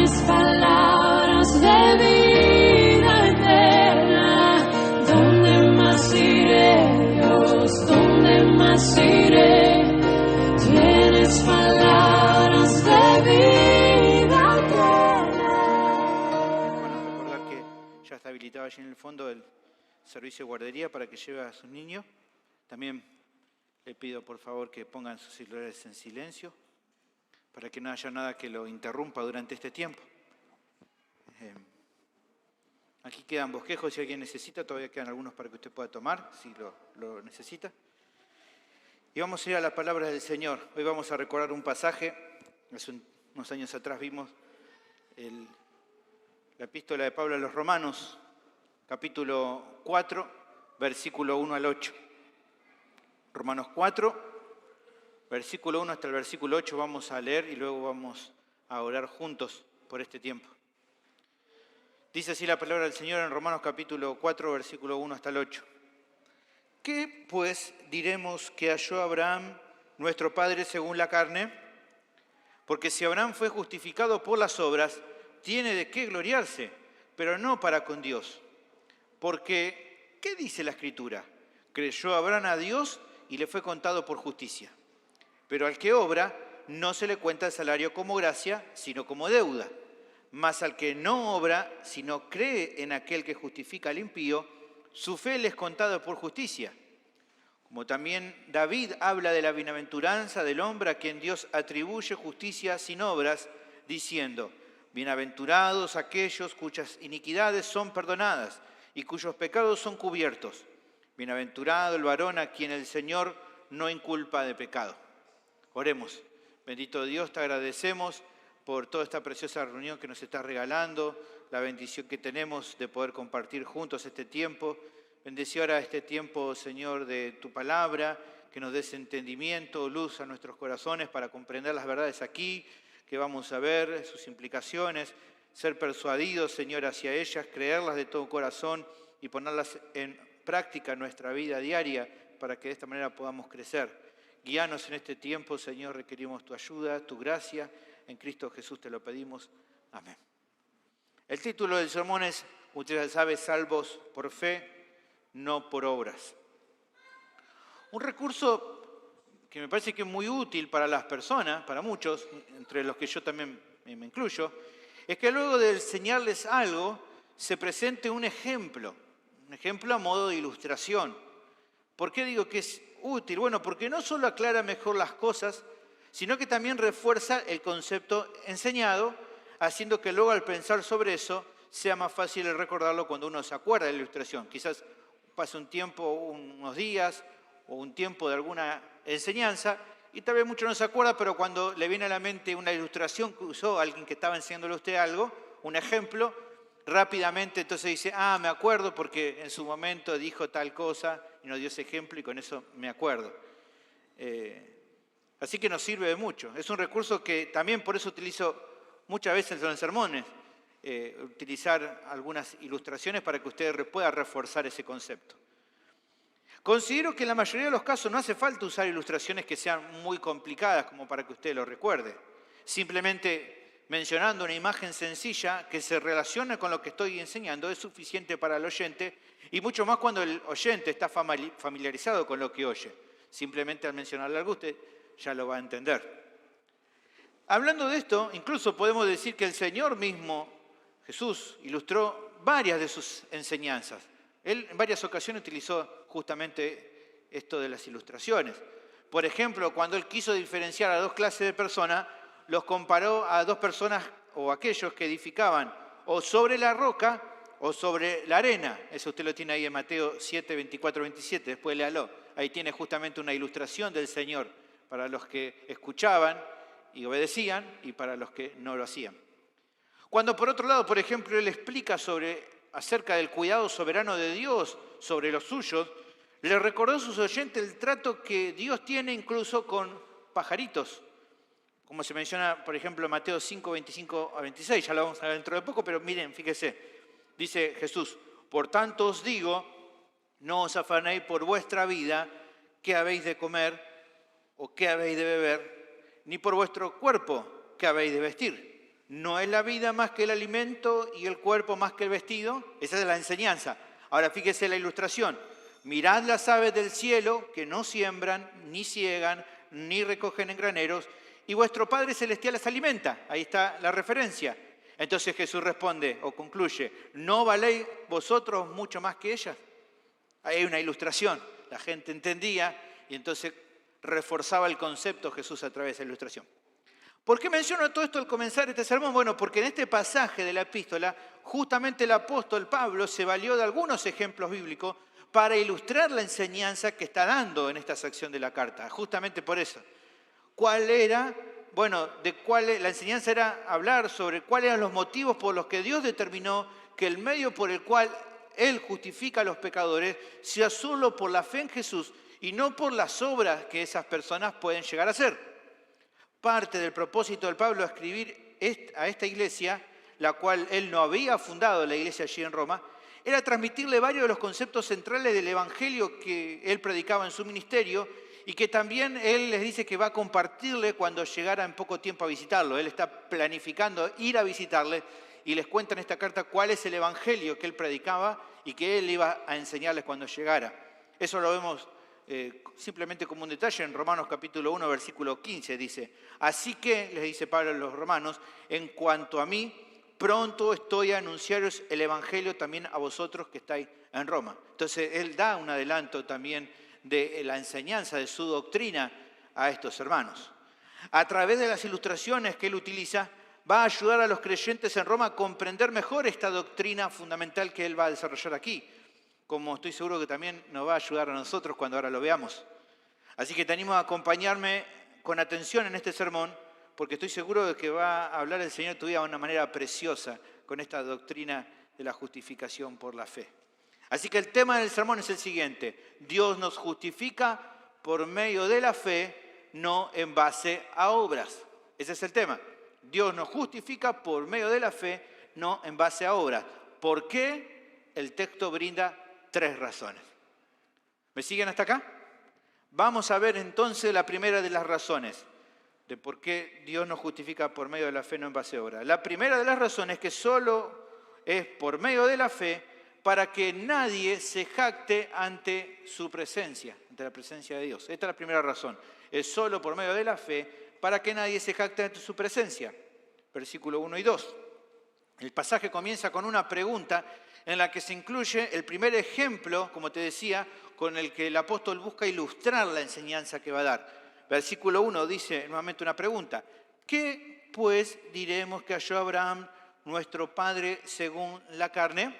Tienes palabras de vida eterna. ¿Dónde más iré, Dios? ¿Dónde más iré? Tienes palabras de vida eterna. Bueno, recordar que ya está habilitado allí en el fondo el servicio de guardería para que lleve a sus niños. También le pido por favor que pongan sus celulares en silencio para que no haya nada que lo interrumpa durante este tiempo. Aquí quedan bosquejos si alguien necesita, todavía quedan algunos para que usted pueda tomar, si lo necesita. Y vamos a ir a la palabra del Señor. Hoy vamos a recordar un pasaje. Hace unos años atrás vimos la epístola de Pablo a los Romanos, capítulo 4, versículo 1 al 8. Romanos 4, versículo 1 hasta el versículo 8 vamos a leer y luego vamos a orar juntos por este tiempo. Dice así la palabra del Señor en Romanos capítulo 4, versículo 1 hasta el 8. ¿Qué pues diremos que halló Abraham, nuestro padre según la carne? Porque si Abraham fue justificado por las obras, tiene de qué gloriarse, pero no para con Dios. Porque, ¿qué dice la Escritura? Creyó Abraham a Dios y le fue contado por justicia. Pero al que obra, no se le cuenta el salario como gracia, sino como deuda. Mas al que no obra, sino cree en aquel que justifica al impío, su fe le es contada por justicia. Como también David habla de la bienaventuranza del hombre a quien Dios atribuye justicia sin obras, diciendo: bienaventurados aquellos cuyas iniquidades son perdonadas y cuyos pecados son cubiertos. Bienaventurado el varón a quien el Señor no inculpa de pecado. Oremos. Bendito Dios, te agradecemos por toda esta preciosa reunión que nos estás regalando, la bendición que tenemos de poder compartir juntos este tiempo. Bendice ahora este tiempo, Señor, de tu palabra, que nos des entendimiento, luz a nuestros corazones para comprender las verdades aquí, que vamos a ver, sus implicaciones, ser persuadidos, Señor, hacia ellas, creerlas de todo corazón y ponerlas en práctica en nuestra vida diaria para que de esta manera podamos crecer. Guíanos en este tiempo, Señor, requerimos tu ayuda, tu gracia. En Cristo Jesús te lo pedimos. Amén. El título del sermón es, usted sabe, salvos por fe, no por obras. Un recurso que me parece que es muy útil para las personas, para muchos, entre los que yo también me incluyo, es que luego de enseñarles algo, se presente un ejemplo a modo de ilustración. ¿Por qué digo que es útil? Bueno, porque no solo aclara mejor las cosas, sino que también refuerza el concepto enseñado, haciendo que luego al pensar sobre eso sea más fácil recordarlo cuando uno se acuerda de la ilustración. Quizás pase un tiempo, unos días o un tiempo de alguna enseñanza y tal vez mucho no se acuerda, pero cuando le viene a la mente una ilustración que usó alguien que estaba enseñándole a usted algo, un ejemplo, rápidamente entonces dice, me acuerdo porque en su momento dijo tal cosa y nos dio ese ejemplo y con eso me acuerdo. Así que nos sirve de mucho. Es un recurso que también por eso utilizo muchas veces en los sermones, utilizar algunas ilustraciones para que usted pueda reforzar ese concepto. Considero que en la mayoría de los casos no hace falta usar ilustraciones que sean muy complicadas como para que usted lo recuerde. Simplemente mencionando una imagen sencilla que se relaciona con lo que estoy enseñando es suficiente para el oyente y mucho más cuando el oyente está familiarizado con lo que oye. Simplemente al mencionarle algo usted ya lo va a entender. Hablando de esto, incluso podemos decir que el Señor mismo, Jesús, ilustró varias de sus enseñanzas. Él en varias ocasiones utilizó justamente esto de las ilustraciones. Por ejemplo, cuando Él quiso diferenciar a dos clases de personas, los comparó a dos personas o aquellos que edificaban o sobre la roca o sobre la arena. Eso usted lo tiene ahí en Mateo 7, 24, 27, después léalo. Ahí tiene justamente una ilustración del Señor para los que escuchaban y obedecían y para los que no lo hacían. Cuando por otro lado, por ejemplo, Él explica acerca del cuidado soberano de Dios sobre los suyos, le recordó a sus oyentes el trato que Dios tiene incluso con pajaritos, como se menciona, por ejemplo, en Mateo 5, 25 a 26, ya lo vamos a ver dentro de poco, pero miren, fíjese, dice Jesús, por tanto os digo, no os afanéis por vuestra vida, qué habéis de comer o qué habéis de beber, ni por vuestro cuerpo, qué habéis de vestir. ¿No es la vida más que el alimento y el cuerpo más que el vestido? Esa es la enseñanza. Ahora fíjese la ilustración. Mirad las aves del cielo que no siembran, ni ciegan, ni recogen en graneros, y vuestro Padre Celestial las alimenta. Ahí está la referencia. Entonces Jesús responde o concluye, ¿no valéis vosotros mucho más que ellas? Ahí hay una ilustración. La gente entendía y entonces reforzaba el concepto Jesús a través de la ilustración. ¿Por qué menciono todo esto al comenzar este sermón? Bueno, porque en este pasaje de la epístola, justamente el apóstol Pablo se valió de algunos ejemplos bíblicos para ilustrar la enseñanza que está dando en esta sección de la carta. Justamente por eso. ¿Cuál era? Bueno, la enseñanza era hablar sobre cuáles eran los motivos por los que Dios determinó que el medio por el cual Él justifica a los pecadores sea solo por la fe en Jesús y no por las obras que esas personas pueden llegar a hacer. Parte del propósito de Pablo a escribir a esta iglesia, la cual él no había fundado, la iglesia allí en Roma, era transmitirle varios de los conceptos centrales del evangelio que él predicaba en su ministerio y que también él les dice que va a compartirle cuando llegara en poco tiempo a visitarlo. Él está planificando ir a visitarle y les cuenta en esta carta cuál es el evangelio que él predicaba y que él iba a enseñarles cuando llegara. Eso lo vemos simplemente como un detalle en Romanos capítulo 1, versículo 15, dice, así que, les dice Pablo a los romanos, en cuanto a mí, pronto estoy a anunciaros el evangelio también a vosotros que estáis en Roma. Entonces, él da un adelanto también de la enseñanza de su doctrina a estos hermanos. A través de las ilustraciones que él utiliza, va a ayudar a los creyentes en Roma a comprender mejor esta doctrina fundamental que él va a desarrollar aquí, como estoy seguro que también nos va a ayudar a nosotros cuando ahora lo veamos. Así que te animo a acompañarme con atención en este sermón, porque estoy seguro de que va a hablar el Señor tu vida de una manera preciosa con esta doctrina de la justificación por la fe. Así que el tema del sermón es el siguiente: Dios nos justifica por medio de la fe, no en base a obras. Ese es el tema. Dios nos justifica por medio de la fe, no en base a obras. ¿Por qué? El texto brinda 3 razones. ¿Me siguen hasta acá? Vamos a ver entonces la primera de las razones de por qué Dios nos justifica por medio de la fe, no en base a obras. La primera de las razones es que solo es por medio de la fe para que nadie se jacte ante su presencia, ante la presencia de Dios. Esta es la primera razón. Es solo por medio de la fe para que nadie se jacte ante su presencia. Versículo 1 y 2. El pasaje comienza con una pregunta en la que se incluye el primer ejemplo, como te decía, con el que el apóstol busca ilustrar la enseñanza que va a dar. Versículo 1 dice nuevamente una pregunta. ¿Qué pues diremos que halló Abraham, nuestro padre, según la carne?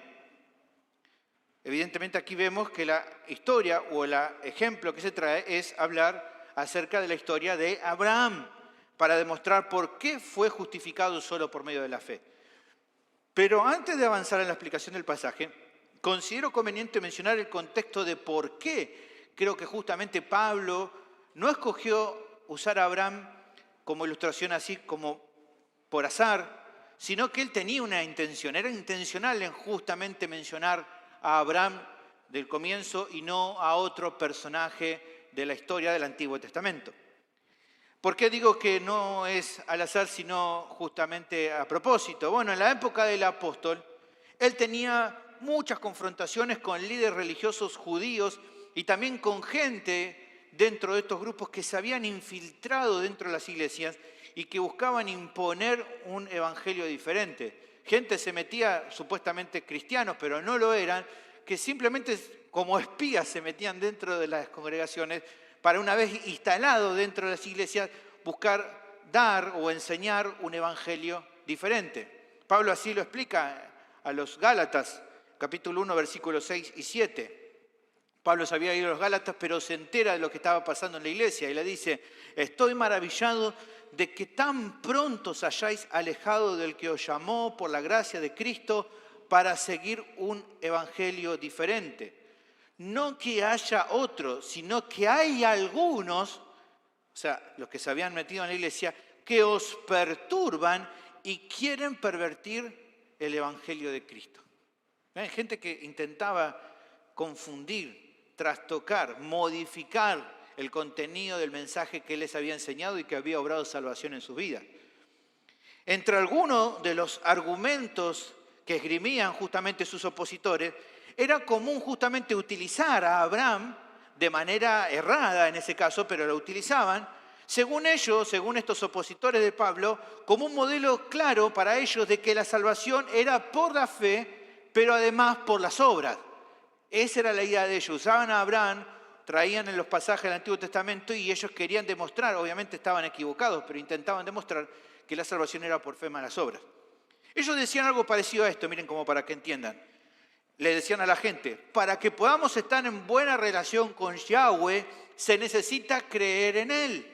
Evidentemente aquí vemos que la historia o el ejemplo que se trae es hablar acerca de la historia de Abraham, para demostrar por qué fue justificado solo por medio de la fe. Pero antes de avanzar en la explicación del pasaje, considero conveniente mencionar el contexto de por qué creo que justamente Pablo no escogió usar a Abraham como ilustración así como por azar, sino que él tenía una intención, era intencional en justamente mencionar a Abraham del comienzo y no a otro personaje de la historia del Antiguo Testamento. ¿Por qué digo que no es al azar, sino justamente a propósito? Bueno, en la época del apóstol, él tenía muchas confrontaciones con líderes religiosos judíos y también con gente dentro de estos grupos que se habían infiltrado dentro de las iglesias y que buscaban imponer un evangelio diferente. Gente se metía, supuestamente cristianos, pero no lo eran, que simplemente como espías se metían dentro de las congregaciones para una vez instalado dentro de las iglesias buscar dar o enseñar un evangelio diferente. Pablo así lo explica a los Gálatas, capítulo 1, versículos 6 y 7. Pablo se había ido a los Gálatas, pero se entera de lo que estaba pasando en la iglesia y le dice: estoy maravillado de que tan pronto os hayáis alejado del que os llamó por la gracia de Cristo para seguir un evangelio diferente. No que haya otro, sino que hay algunos, o sea, los que se habían metido en la iglesia, que os perturban y quieren pervertir el evangelio de Cristo. Hay gente que intentaba confundir, trastocar, modificar el contenido del mensaje que él les había enseñado y que había obrado salvación en sus vidas. Entre algunos de los argumentos que esgrimían justamente sus opositores, era común justamente utilizar a Abraham de manera errada en ese caso, pero lo utilizaban, según ellos, según estos opositores de Pablo, como un modelo claro para ellos de que la salvación era por la fe, pero además por las obras. Esa era la idea de ellos. Usaban a Abraham, traían en los pasajes del Antiguo Testamento y ellos querían demostrar, obviamente estaban equivocados, pero intentaban demostrar que la salvación era por fe más las obras. Ellos decían algo parecido a esto, miren como para que entiendan. Le decían a la gente, para que podamos estar en buena relación con Yahweh, se necesita creer en Él.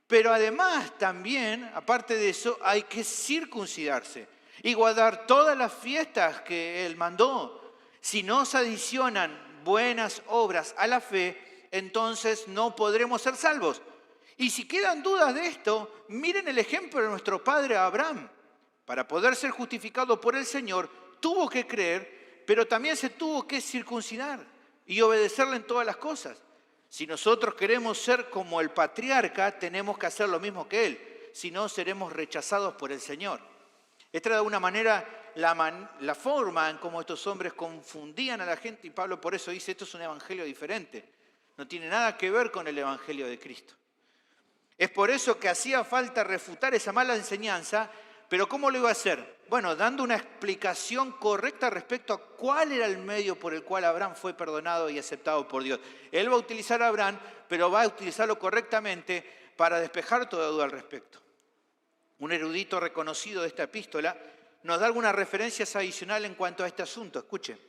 Pero además también, aparte de eso, hay que circuncidarse y guardar todas las fiestas que Él mandó. Si no se adicionan buenas obras a la fe, entonces no podremos ser salvos. Y si quedan dudas de esto, miren el ejemplo de nuestro padre Abraham. Para poder ser justificado por el Señor, tuvo que creer, pero también se tuvo que circuncidar y obedecerle en todas las cosas. Si nosotros queremos ser como el patriarca, tenemos que hacer lo mismo que él, si no seremos rechazados por el Señor. Esta era de alguna manera la forma en cómo estos hombres confundían a la gente, y Pablo por eso dice, esto es un evangelio diferente, no tiene nada que ver con el evangelio de Cristo. Es por eso que hacía falta refutar esa mala enseñanza, pero ¿cómo lo iba a hacer? Bueno, dando una explicación correcta respecto a cuál era el medio por el cual Abraham fue perdonado y aceptado por Dios. Él va a utilizar a Abraham, pero va a utilizarlo correctamente para despejar toda duda al respecto. Un erudito reconocido de esta epístola nos da algunas referencias adicionales en cuanto a este asunto. Escuchen,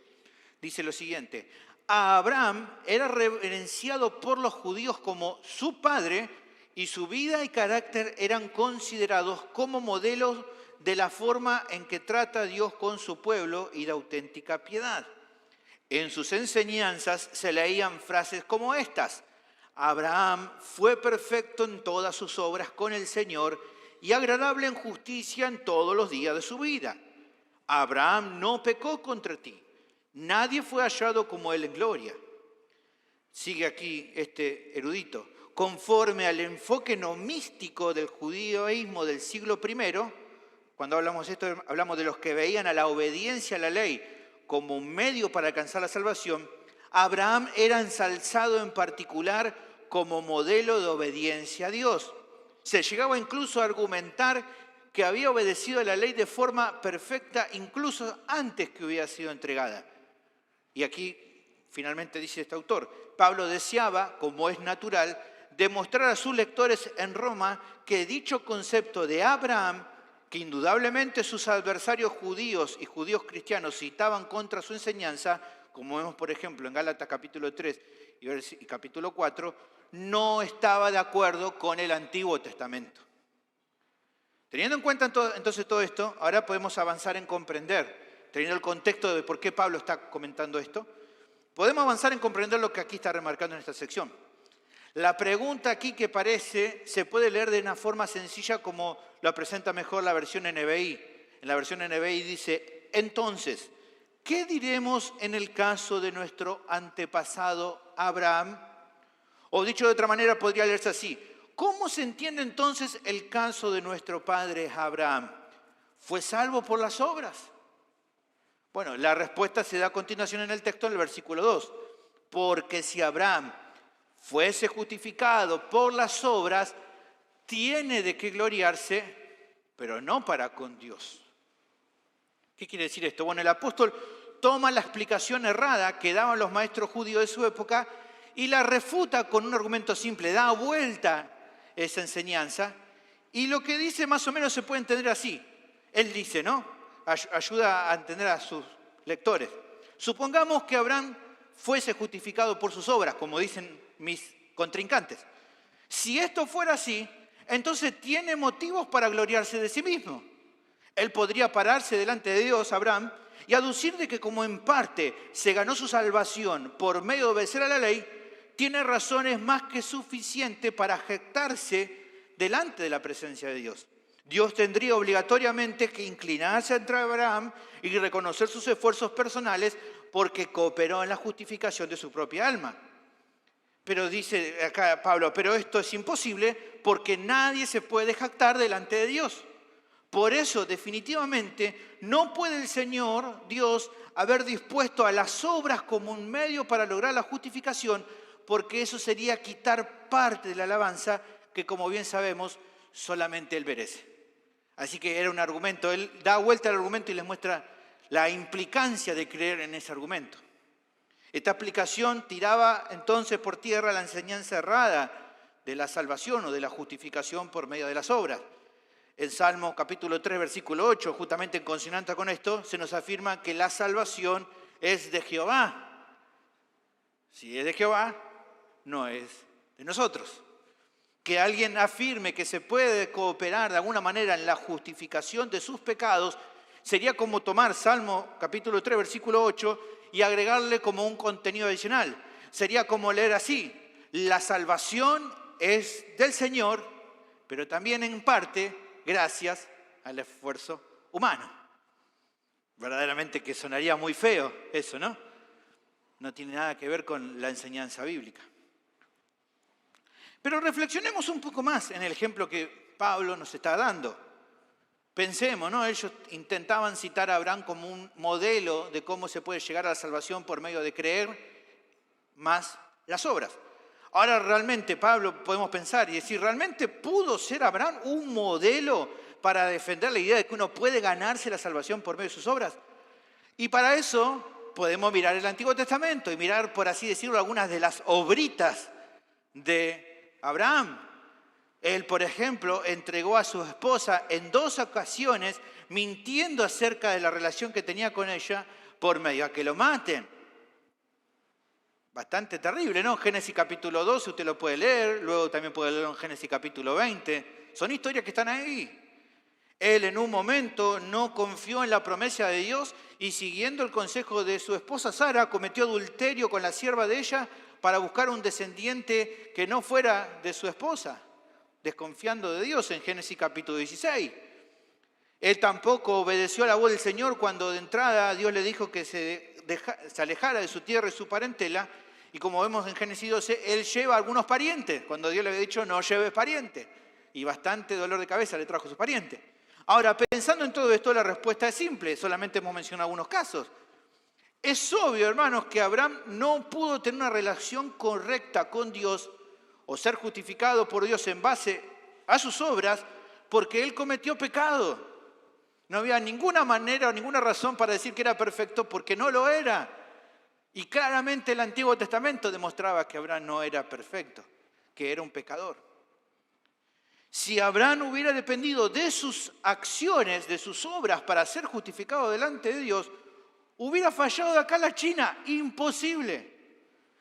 dice lo siguiente. A Abraham era reverenciado por los judíos como su padre y su vida y carácter eran considerados como modelos de la forma en que trata Dios con su pueblo y de auténtica piedad. En sus enseñanzas se leían frases como estas. Abraham fue perfecto en todas sus obras con el Señor y agradable en justicia en todos los días de su vida. Abraham no pecó contra ti. Nadie fue hallado como él en gloria. Sigue aquí este erudito. Conforme al enfoque no místico del judaísmo del siglo I, cuando hablamos de esto, hablamos de los que veían a la obediencia a la ley como un medio para alcanzar la salvación, Abraham era ensalzado en particular como modelo de obediencia a Dios. Se llegaba incluso a argumentar que había obedecido a la ley de forma perfecta incluso antes que hubiera sido entregada. Y aquí finalmente dice este autor, Pablo deseaba, como es natural, demostrar a sus lectores en Roma que dicho concepto de Abraham, que indudablemente sus adversarios judíos y judíos cristianos citaban contra su enseñanza, como vemos por ejemplo en Gálatas capítulo 3 y capítulo 4, no estaba de acuerdo con el Antiguo Testamento. Teniendo en cuenta entonces todo esto, ahora podemos avanzar en comprender, teniendo el contexto de por qué Pablo está comentando esto, podemos avanzar en comprender lo que aquí está remarcando en esta sección. La pregunta aquí que parece se puede leer de una forma sencilla como lo presenta mejor la versión NBI. En la versión NBI dice, entonces, ¿qué diremos en el caso de nuestro antepasado Abraham? O dicho de otra manera podría leerse así, ¿cómo se entiende entonces el caso de nuestro padre Abraham? ¿Fue salvo por las obras? Bueno, la respuesta se da a continuación en el texto en el versículo 2. Porque si Abraham fuese justificado por las obras, tiene de qué gloriarse, pero no para con Dios. ¿Qué quiere decir esto? Bueno, el apóstol toma la explicación errada que daban los maestros judíos de su época y la refuta con un argumento simple, da vuelta esa enseñanza y lo que dice más o menos se puede entender así. Él dice, ¿no? Ayuda a entender a sus lectores. Supongamos que Abraham fuese justificado por sus obras, como dicen mis contrincantes. Si esto fuera así, entonces tiene motivos para gloriarse de sí mismo. Él podría pararse delante de Dios, Abraham, y aducir de que como en parte se ganó su salvación por medio de obedecer a la ley, tiene razones más que suficientes para jactarse delante de la presencia de Dios. Dios tendría obligatoriamente que inclinarse ante Abraham y reconocer sus esfuerzos personales porque cooperó en la justificación de su propia alma. Pero dice acá Pablo, pero esto es imposible porque nadie se puede jactar delante de Dios. Por eso, definitivamente, no puede el Señor, Dios, haber dispuesto a las obras como un medio para lograr la justificación, porque eso sería quitar parte de la alabanza que, como bien sabemos, solamente Él merece. Así que era un argumento, Él da vuelta al argumento y les muestra la implicancia de creer en ese argumento. Esta aplicación tiraba entonces por tierra la enseñanza errada de la salvación o de la justificación por medio de las obras. En Salmo capítulo 3, versículo 8, justamente en consonante con esto, se nos afirma que la salvación es de Jehová. Si es de Jehová, no es de nosotros. Que alguien afirme que se puede cooperar de alguna manera en la justificación de sus pecados sería como tomar Salmo capítulo 3, versículo 8 y agregarle como un contenido adicional. Sería como leer así: la salvación es del Señor, pero también en parte gracias al esfuerzo humano. Verdaderamente que sonaría muy feo eso, ¿no? No tiene nada que ver con la enseñanza bíblica. Pero reflexionemos un poco más en el ejemplo que Pablo nos está dando. Pensemos, ¿no? Ellos intentaban citar a Abraham como un modelo de cómo se puede llegar a la salvación por medio de creer más las obras. Ahora realmente, Pablo, podemos pensar y decir, ¿realmente pudo ser Abraham un modelo para defender la idea de que uno puede ganarse la salvación por medio de sus obras? Y para eso podemos mirar el Antiguo Testamento y mirar, por así decirlo, algunas de las obritas de Abraham. Él, por ejemplo, entregó a su esposa en 2 ocasiones, mintiendo acerca de la relación que tenía con ella, por medio a que lo maten. Bastante terrible, ¿no? Génesis capítulo 12, usted lo puede leer, luego también puede leerlo en Génesis capítulo 20. Son historias que están ahí. Él en un momento no confió en la promesa de Dios y siguiendo el consejo de su esposa Sara, cometió adulterio con la sierva de ella para buscar un descendiente que no fuera de su esposa, desconfiando de Dios en Génesis capítulo 16. Él tampoco obedeció a la voz del Señor cuando de entrada Dios le dijo que se alejara de su tierra y su parentela. Y como vemos en Génesis 12, él lleva a algunos parientes, cuando Dios le había dicho no lleves parientes. Y bastante dolor de cabeza le trajo a sus parientes. Ahora, pensando en todo esto, la respuesta es simple, solamente hemos mencionado algunos casos. Es obvio, hermanos, que Abraham no pudo tener una relación correcta con Dios o ser justificado por Dios en base a sus obras porque él cometió pecado. No había ninguna manera o ninguna razón para decir que era perfecto porque no lo era. Y claramente el Antiguo Testamento demostraba que Abraham no era perfecto, que era un pecador. Si Abraham hubiera dependido de sus acciones, de sus obras para ser justificado delante de Dios, hubiera fallado de acá a la China. Imposible.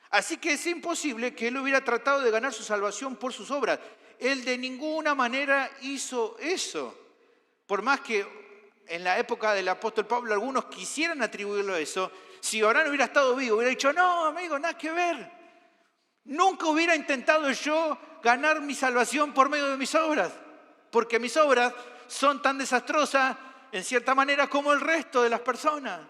Así que es imposible que él hubiera tratado de ganar su salvación por sus obras. Él de ninguna manera hizo eso. Por más que en la época del apóstol Pablo algunos quisieran atribuirlo a eso, si Abraham hubiera estado vivo, hubiera dicho, no, amigo, nada que ver. Nunca hubiera intentado yo ganar mi salvación por medio de mis obras, porque mis obras son tan desastrosas, en cierta manera, como el resto de las personas.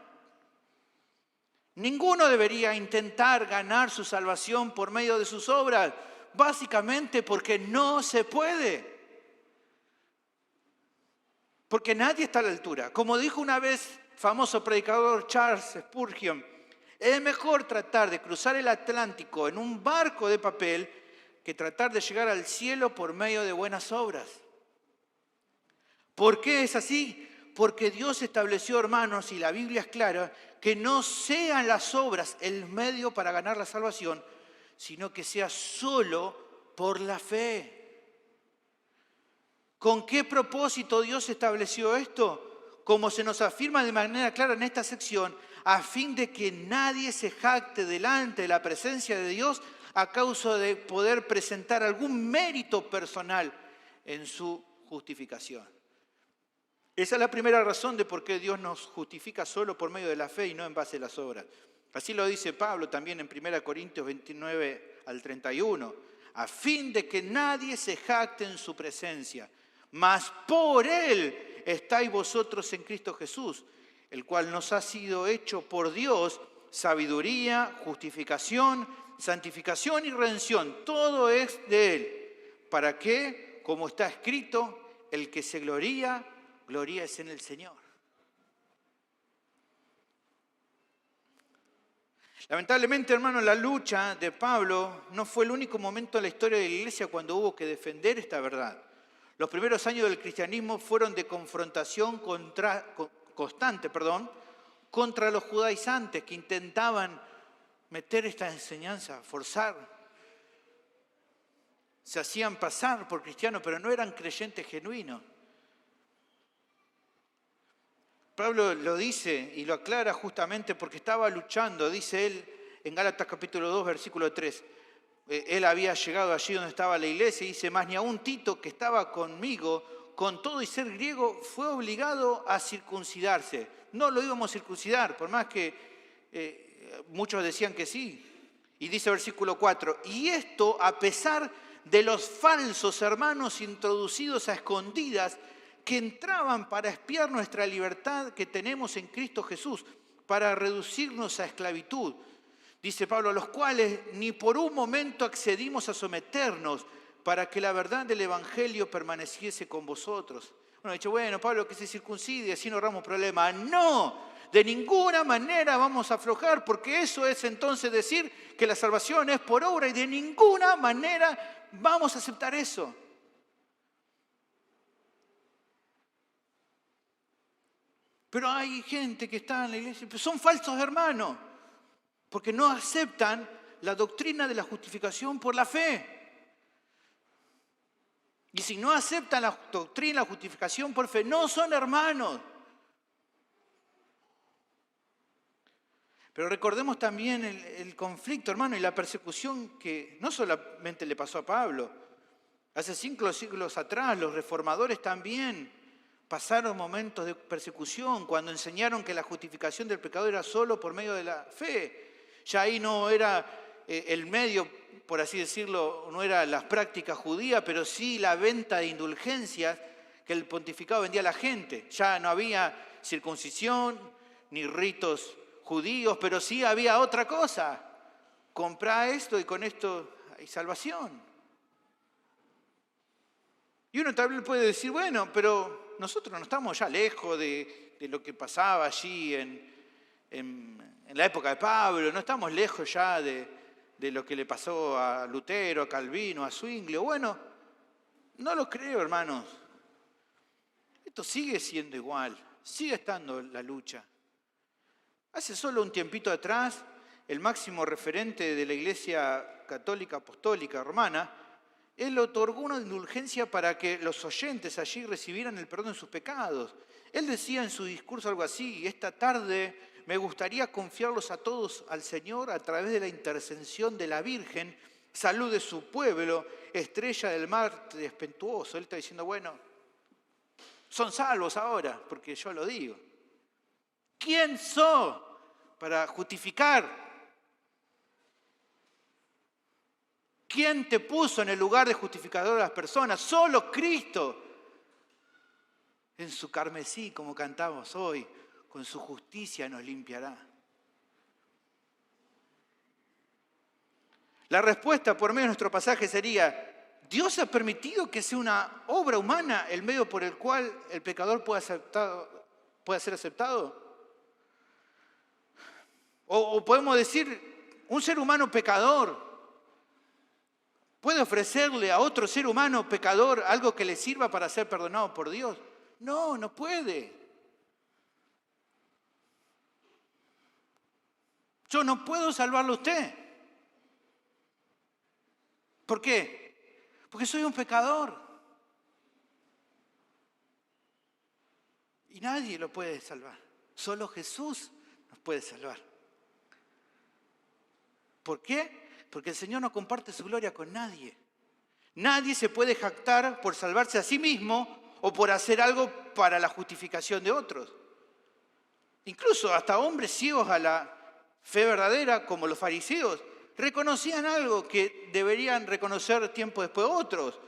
Ninguno debería intentar ganar su salvación por medio de sus obras, básicamente porque no se puede. Porque nadie está a la altura. Como dijo una vez famoso predicador Charles Spurgeon, es mejor tratar de cruzar el Atlántico en un barco de papel que tratar de llegar al cielo por medio de buenas obras. ¿Por qué es así? Porque Dios estableció, hermanos, y la Biblia es clara, que no sean las obras el medio para ganar la salvación, sino que sea solo por la fe. ¿Con qué propósito Dios estableció esto? Como se nos afirma de manera clara en esta sección, a fin de que nadie se jacte delante de la presencia de Dios a causa de poder presentar algún mérito personal en su justificación. Esa es la primera razón de por qué Dios nos justifica solo por medio de la fe y no en base a las obras. Así lo dice Pablo también en 1 Corintios 29 al 31. A fin de que nadie se jacte en su presencia, mas por Él estáis vosotros en Cristo Jesús, el cual nos ha sido hecho por Dios sabiduría, justificación, santificación y redención. Todo es de Él. ¿Para qué? Como está escrito, el que se gloría, gloríese en el Señor. Lamentablemente, hermano, la lucha de Pablo no fue el único momento en la historia de la iglesia cuando hubo que defender esta verdad. Los primeros años del cristianismo fueron de confrontación constante contra los judaizantes que intentaban meter esta enseñanza, forzar. Se hacían pasar por cristianos, pero no eran creyentes genuinos. Pablo lo dice y lo aclara justamente porque estaba luchando, dice él en Gálatas capítulo 2, versículo 3. Él había llegado allí donde estaba la iglesia y dice, más ni aun Tito, que estaba conmigo, con todo y ser griego, fue obligado a circuncidarse. No lo íbamos a circuncidar, por más que muchos decían que sí. Y dice versículo 4, y esto a pesar de los falsos hermanos introducidos a escondidas, que entraban para espiar nuestra libertad que tenemos en Cristo Jesús, para reducirnos a esclavitud. Dice Pablo, los cuales ni por un momento accedimos a someternos para que la verdad del Evangelio permaneciese con vosotros. Bueno, dice, bueno, Pablo, que se circuncide, así no ahorramos problema. No, de ninguna manera vamos a aflojar, porque eso es entonces decir que la salvación es por obra y de ninguna manera vamos a aceptar eso. Pero hay gente que está en la iglesia, pero son falsos hermanos, porque no aceptan la doctrina de la justificación por la fe. Y si no aceptan la doctrina de la justificación por fe, no son hermanos. Pero recordemos también el conflicto, hermano, y la persecución que no solamente le pasó a Pablo. Hace 5 siglos atrás, los reformadores también pasaron momentos de persecución cuando enseñaron que la justificación del pecado era solo por medio de la fe. Ya ahí no era el medio, por así decirlo, no era las prácticas judías, pero sí la venta de indulgencias que el pontificado vendía a la gente. Ya no había circuncisión ni ritos judíos, pero sí había otra cosa. Comprá esto y con esto hay salvación. Y uno también puede decir, bueno, pero nosotros no estamos ya lejos de lo que pasaba allí en la época de Pablo, no estamos lejos ya de lo que le pasó a Lutero, a Calvino, a Zwinglio. Bueno, no lo creo, hermanos. Esto sigue siendo igual, sigue estando la lucha. Hace solo un tiempito atrás, el máximo referente de la Iglesia Católica Apostólica Romana, él otorgó una indulgencia para que los oyentes allí recibieran el perdón de sus pecados. Él decía en su discurso algo así, esta tarde me gustaría confiarlos a todos al Señor a través de la intercesión de la Virgen, salud de su pueblo, estrella del mar tempestuoso. Él está diciendo, bueno, son salvos ahora, porque yo lo digo. ¿Quién sos para justificar? ¿Quién te puso en el lugar de justificador de las personas? Solo Cristo. En su carmesí, como cantamos hoy, con su justicia nos limpiará. La respuesta por medio de nuestro pasaje sería, ¿Dios ha permitido que sea una obra humana el medio por el cual el pecador pueda ser aceptado? O podemos decir, un ser humano pecador ¿puede ofrecerle a otro ser humano pecador algo que le sirva para ser perdonado por Dios? No, no puede. Yo no puedo salvarlo a usted. ¿Por qué? Porque soy un pecador. Y nadie lo puede salvar. Solo Jesús nos puede salvar. ¿Por qué? Porque el Señor no comparte su gloria con nadie. Nadie se puede jactar por salvarse a sí mismo o por hacer algo para la justificación de otros. Incluso hasta hombres ciegos a la fe verdadera, como los fariseos, reconocían algo que deberían reconocer tiempo después otros.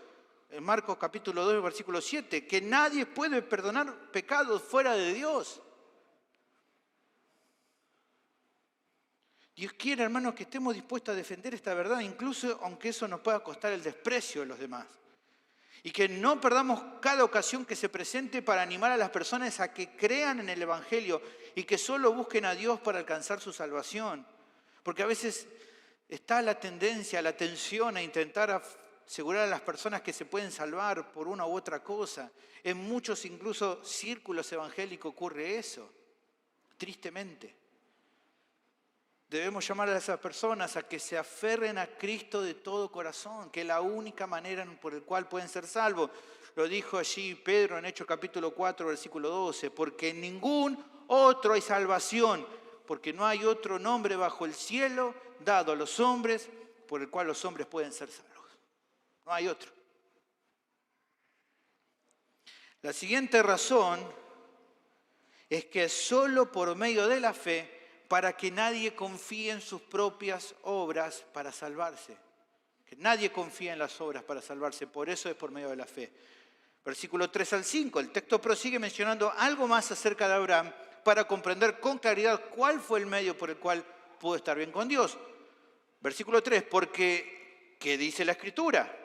En Marcos capítulo 2, versículo 7, que nadie puede perdonar pecados fuera de Dios. Dios quiere, hermanos, que estemos dispuestos a defender esta verdad, incluso aunque eso nos pueda costar el desprecio de los demás. Y que no perdamos cada ocasión que se presente para animar a las personas a que crean en el Evangelio y que solo busquen a Dios para alcanzar su salvación. Porque a veces está la tendencia, la tensión a intentar asegurar a las personas que se pueden salvar por una u otra cosa. En muchos incluso círculos evangélicos ocurre eso, tristemente. Debemos llamar a esas personas a que se aferren a Cristo de todo corazón, que es la única manera por la cual pueden ser salvos. Lo dijo allí Pedro en Hechos capítulo 4, versículo 12, porque en ningún otro hay salvación, porque no hay otro nombre bajo el cielo dado a los hombres por el cual los hombres pueden ser salvos. No hay otro. La siguiente razón es que solo por medio de la fe, para que nadie confíe en sus propias obras para salvarse. Que nadie confíe en las obras para salvarse, por eso es por medio de la fe. Versículo 3 al 5, el texto prosigue mencionando algo más acerca de Abraham para comprender con claridad cuál fue el medio por el cual pudo estar bien con Dios. Versículo 3, porque, ¿qué dice la Escritura?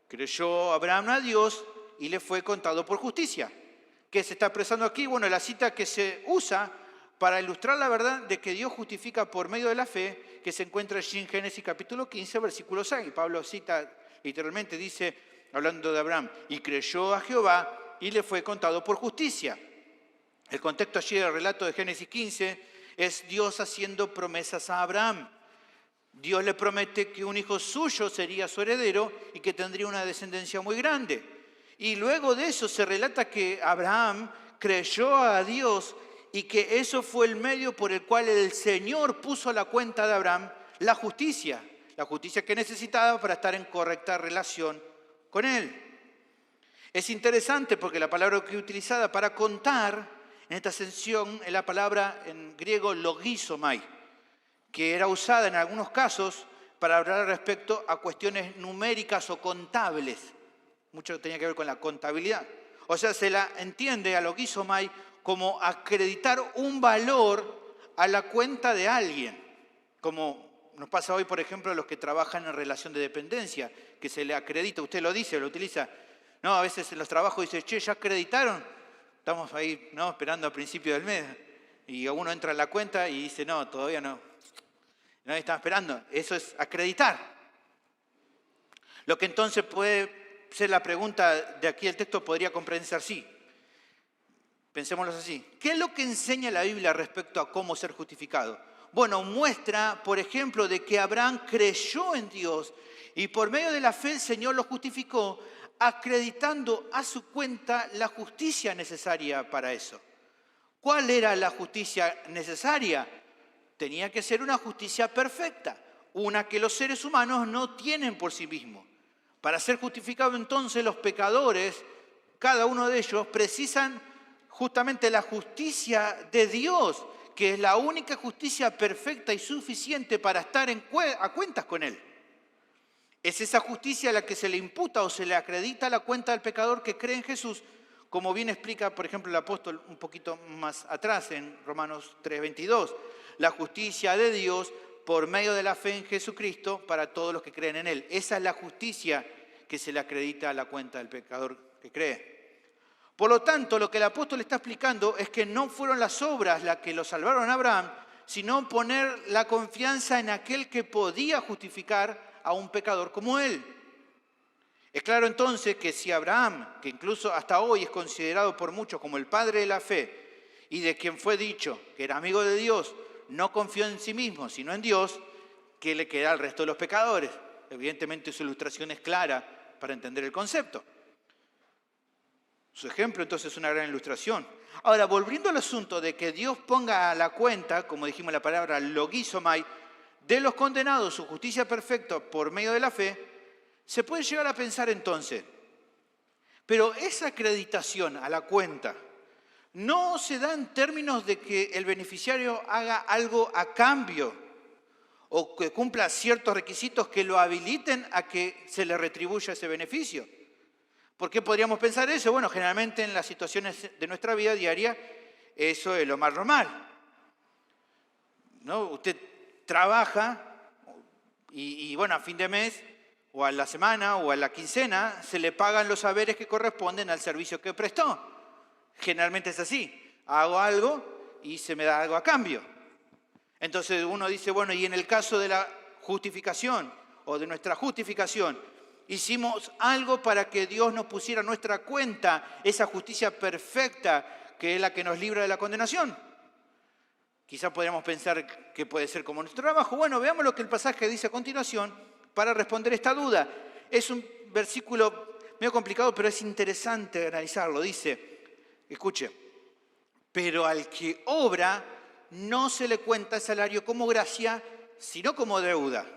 Creyó Abraham a Dios y le fue contado por justicia. ¿Qué se está expresando aquí? Bueno, la cita que se usa para ilustrar la verdad de que Dios justifica por medio de la fe, que se encuentra allí en Génesis capítulo 15, versículo 6. Pablo cita literalmente, dice, hablando de Abraham, y creyó a Jehová y le fue contado por justicia. El contexto allí del relato de Génesis 15 es Dios haciendo promesas a Abraham. Dios le promete que un hijo suyo sería su heredero y que tendría una descendencia muy grande. Y luego de eso se relata que Abraham creyó a Dios y que eso fue el medio por el cual el Señor puso a la cuenta de Abraham la justicia que necesitaba para estar en correcta relación con Él. Es interesante porque la palabra que es utilizada para contar en esta sección es la palabra en griego logizomai, que era usada en algunos casos para hablar respecto a cuestiones numéricas o contables. Mucho tenía que ver con la contabilidad. O sea, se la entiende a logizomai como acreditar un valor a la cuenta de alguien, como nos pasa hoy, por ejemplo, a los que trabajan en relación de dependencia, que se le acredita, usted lo dice, lo utiliza. No, a veces en los trabajos dice, che, ¿ya acreditaron? Estamos ahí, ¿no?, esperando al principio del mes. Y uno entra en la cuenta y dice, no, todavía no. Nadie está esperando. Eso es acreditar. Lo que entonces puede ser la pregunta de aquí el texto podría comprenderse así. Pensémoslo así. ¿Qué es lo que enseña la Biblia respecto a cómo ser justificado? Bueno, muestra, por ejemplo, de que Abraham creyó en Dios y por medio de la fe el Señor lo justificó, acreditando a su cuenta la justicia necesaria para eso. ¿Cuál era la justicia necesaria? Tenía que ser una justicia perfecta, una que los seres humanos no tienen por sí mismos. Para ser justificados entonces los pecadores, cada uno de ellos precisan justamente la justicia de Dios, que es la única justicia perfecta y suficiente para estar a cuentas con Él. Es esa justicia a la que se le imputa o se le acredita la cuenta del pecador que cree en Jesús, como bien explica, por ejemplo, el apóstol un poquito más atrás en Romanos 3:22. La justicia de Dios por medio de la fe en Jesucristo para todos los que creen en Él. Esa es la justicia que se le acredita a la cuenta del pecador que cree. Por lo tanto, lo que el apóstol está explicando es que no fueron las obras las que lo salvaron a Abraham, sino poner la confianza en aquel que podía justificar a un pecador como él. Es claro entonces que si Abraham, que incluso hasta hoy es considerado por muchos como el padre de la fe, y de quien fue dicho que era amigo de Dios, no confió en sí mismo, sino en Dios, ¿qué le queda al resto de los pecadores? Evidentemente su ilustración es clara para entender el concepto. Su ejemplo entonces es una gran ilustración. Ahora, volviendo al asunto de que Dios ponga a la cuenta, como dijimos la palabra logizomai, de los condenados su justicia perfecta por medio de la fe, se puede llegar a pensar entonces, pero esa acreditación a la cuenta no se da en términos de que el beneficiario haga algo a cambio o que cumpla ciertos requisitos que lo habiliten a que se le retribuya ese beneficio. ¿Por qué podríamos pensar eso? Bueno, generalmente en las situaciones de nuestra vida diaria eso es lo más normal, ¿no? Usted trabaja y bueno, a fin de mes o a la semana o a la quincena se le pagan los haberes que corresponden al servicio que prestó. Generalmente es así. Hago algo y se me da algo a cambio. Entonces uno dice, bueno, y en el caso de la justificación o de nuestra justificación, hicimos algo para que Dios nos pusiera a nuestra cuenta esa justicia perfecta que es la que nos libra de la condenación. Quizás podríamos pensar que puede ser como nuestro trabajo. Bueno, veamos lo que el pasaje dice a continuación para responder esta duda. Es un versículo medio complicado, pero es interesante analizarlo. Dice, escuche, pero al que obra no se le cuenta el salario como gracia, sino como deuda.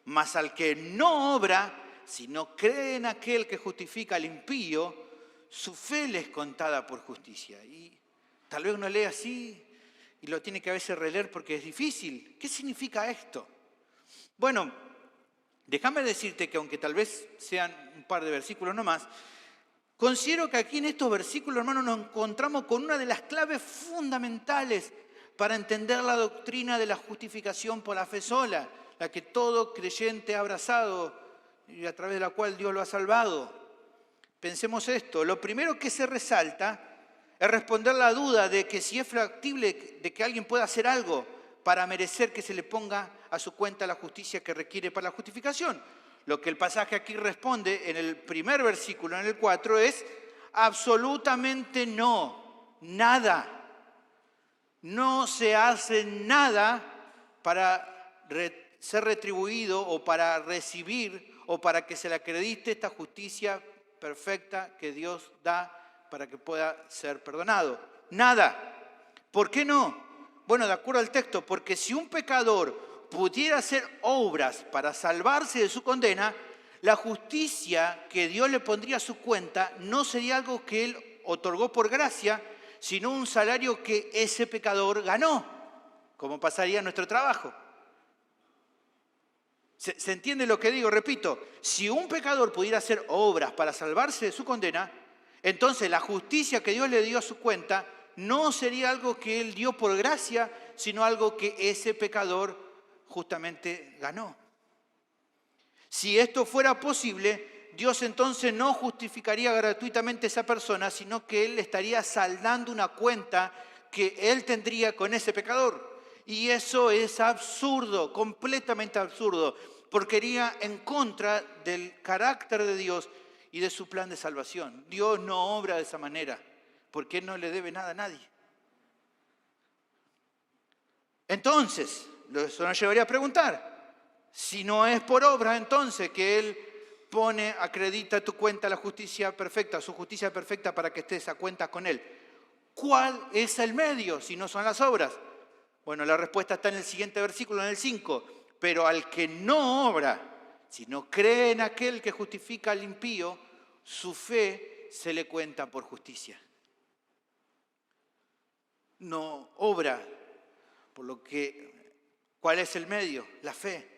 Mas al que no obra, sino cree en aquel que justifica al impío, su fe le es contada por justicia. Y tal vez uno lee así y lo tiene que a veces releer porque es difícil. ¿Qué significa esto? Bueno, déjame decirte que aunque tal vez sean un par de versículos nomás, considero que aquí en estos versículos, hermanos, nos encontramos con una de las claves fundamentales para entender la doctrina de la justificación por la fe sola, la que todo creyente ha abrazado y a través de la cual Dios lo ha salvado. Pensemos esto, lo primero que se resalta es responder la duda de que si es factible de que alguien pueda hacer algo para merecer que se le ponga a su cuenta la justicia que requiere para la justificación. Lo que el pasaje aquí responde en el primer versículo, en el 4, es absolutamente no, nada. No se hace nada para ser retribuido o para recibir o para que se le acredite esta justicia perfecta que Dios da para que pueda ser perdonado. Nada. ¿Por qué no? Bueno, de acuerdo al texto, porque si un pecador pudiera hacer obras para salvarse de su condena, la justicia que Dios le pondría a su cuenta no sería algo que Él otorgó por gracia, sino un salario que ese pecador ganó, como pasaría en nuestro trabajo. ¿Se entiende lo que digo? Repito, si un pecador pudiera hacer obras para salvarse de su condena, entonces la justicia que Dios le dio a su cuenta no sería algo que Él dio por gracia, sino algo que ese pecador justamente ganó. Si esto fuera posible, Dios entonces no justificaría gratuitamente a esa persona, sino que Él estaría saldando una cuenta que Él tendría con ese pecador. Y eso es absurdo, completamente absurdo, porque iría en contra del carácter de Dios y de su plan de salvación. Dios no obra de esa manera, porque Él no le debe nada a nadie. Entonces, eso nos llevaría a preguntar, si no es por obra entonces que Él acredita tu cuenta la justicia perfecta, su justicia perfecta para que estés a cuenta con Él. ¿Cuál es el medio si no son las obras? Bueno, la respuesta está en el siguiente versículo, en el 5. Pero al que no obra, sino cree en aquel que justifica al impío, su fe se le cuenta por justicia. No obra, por lo que, ¿cuál es el medio? La fe.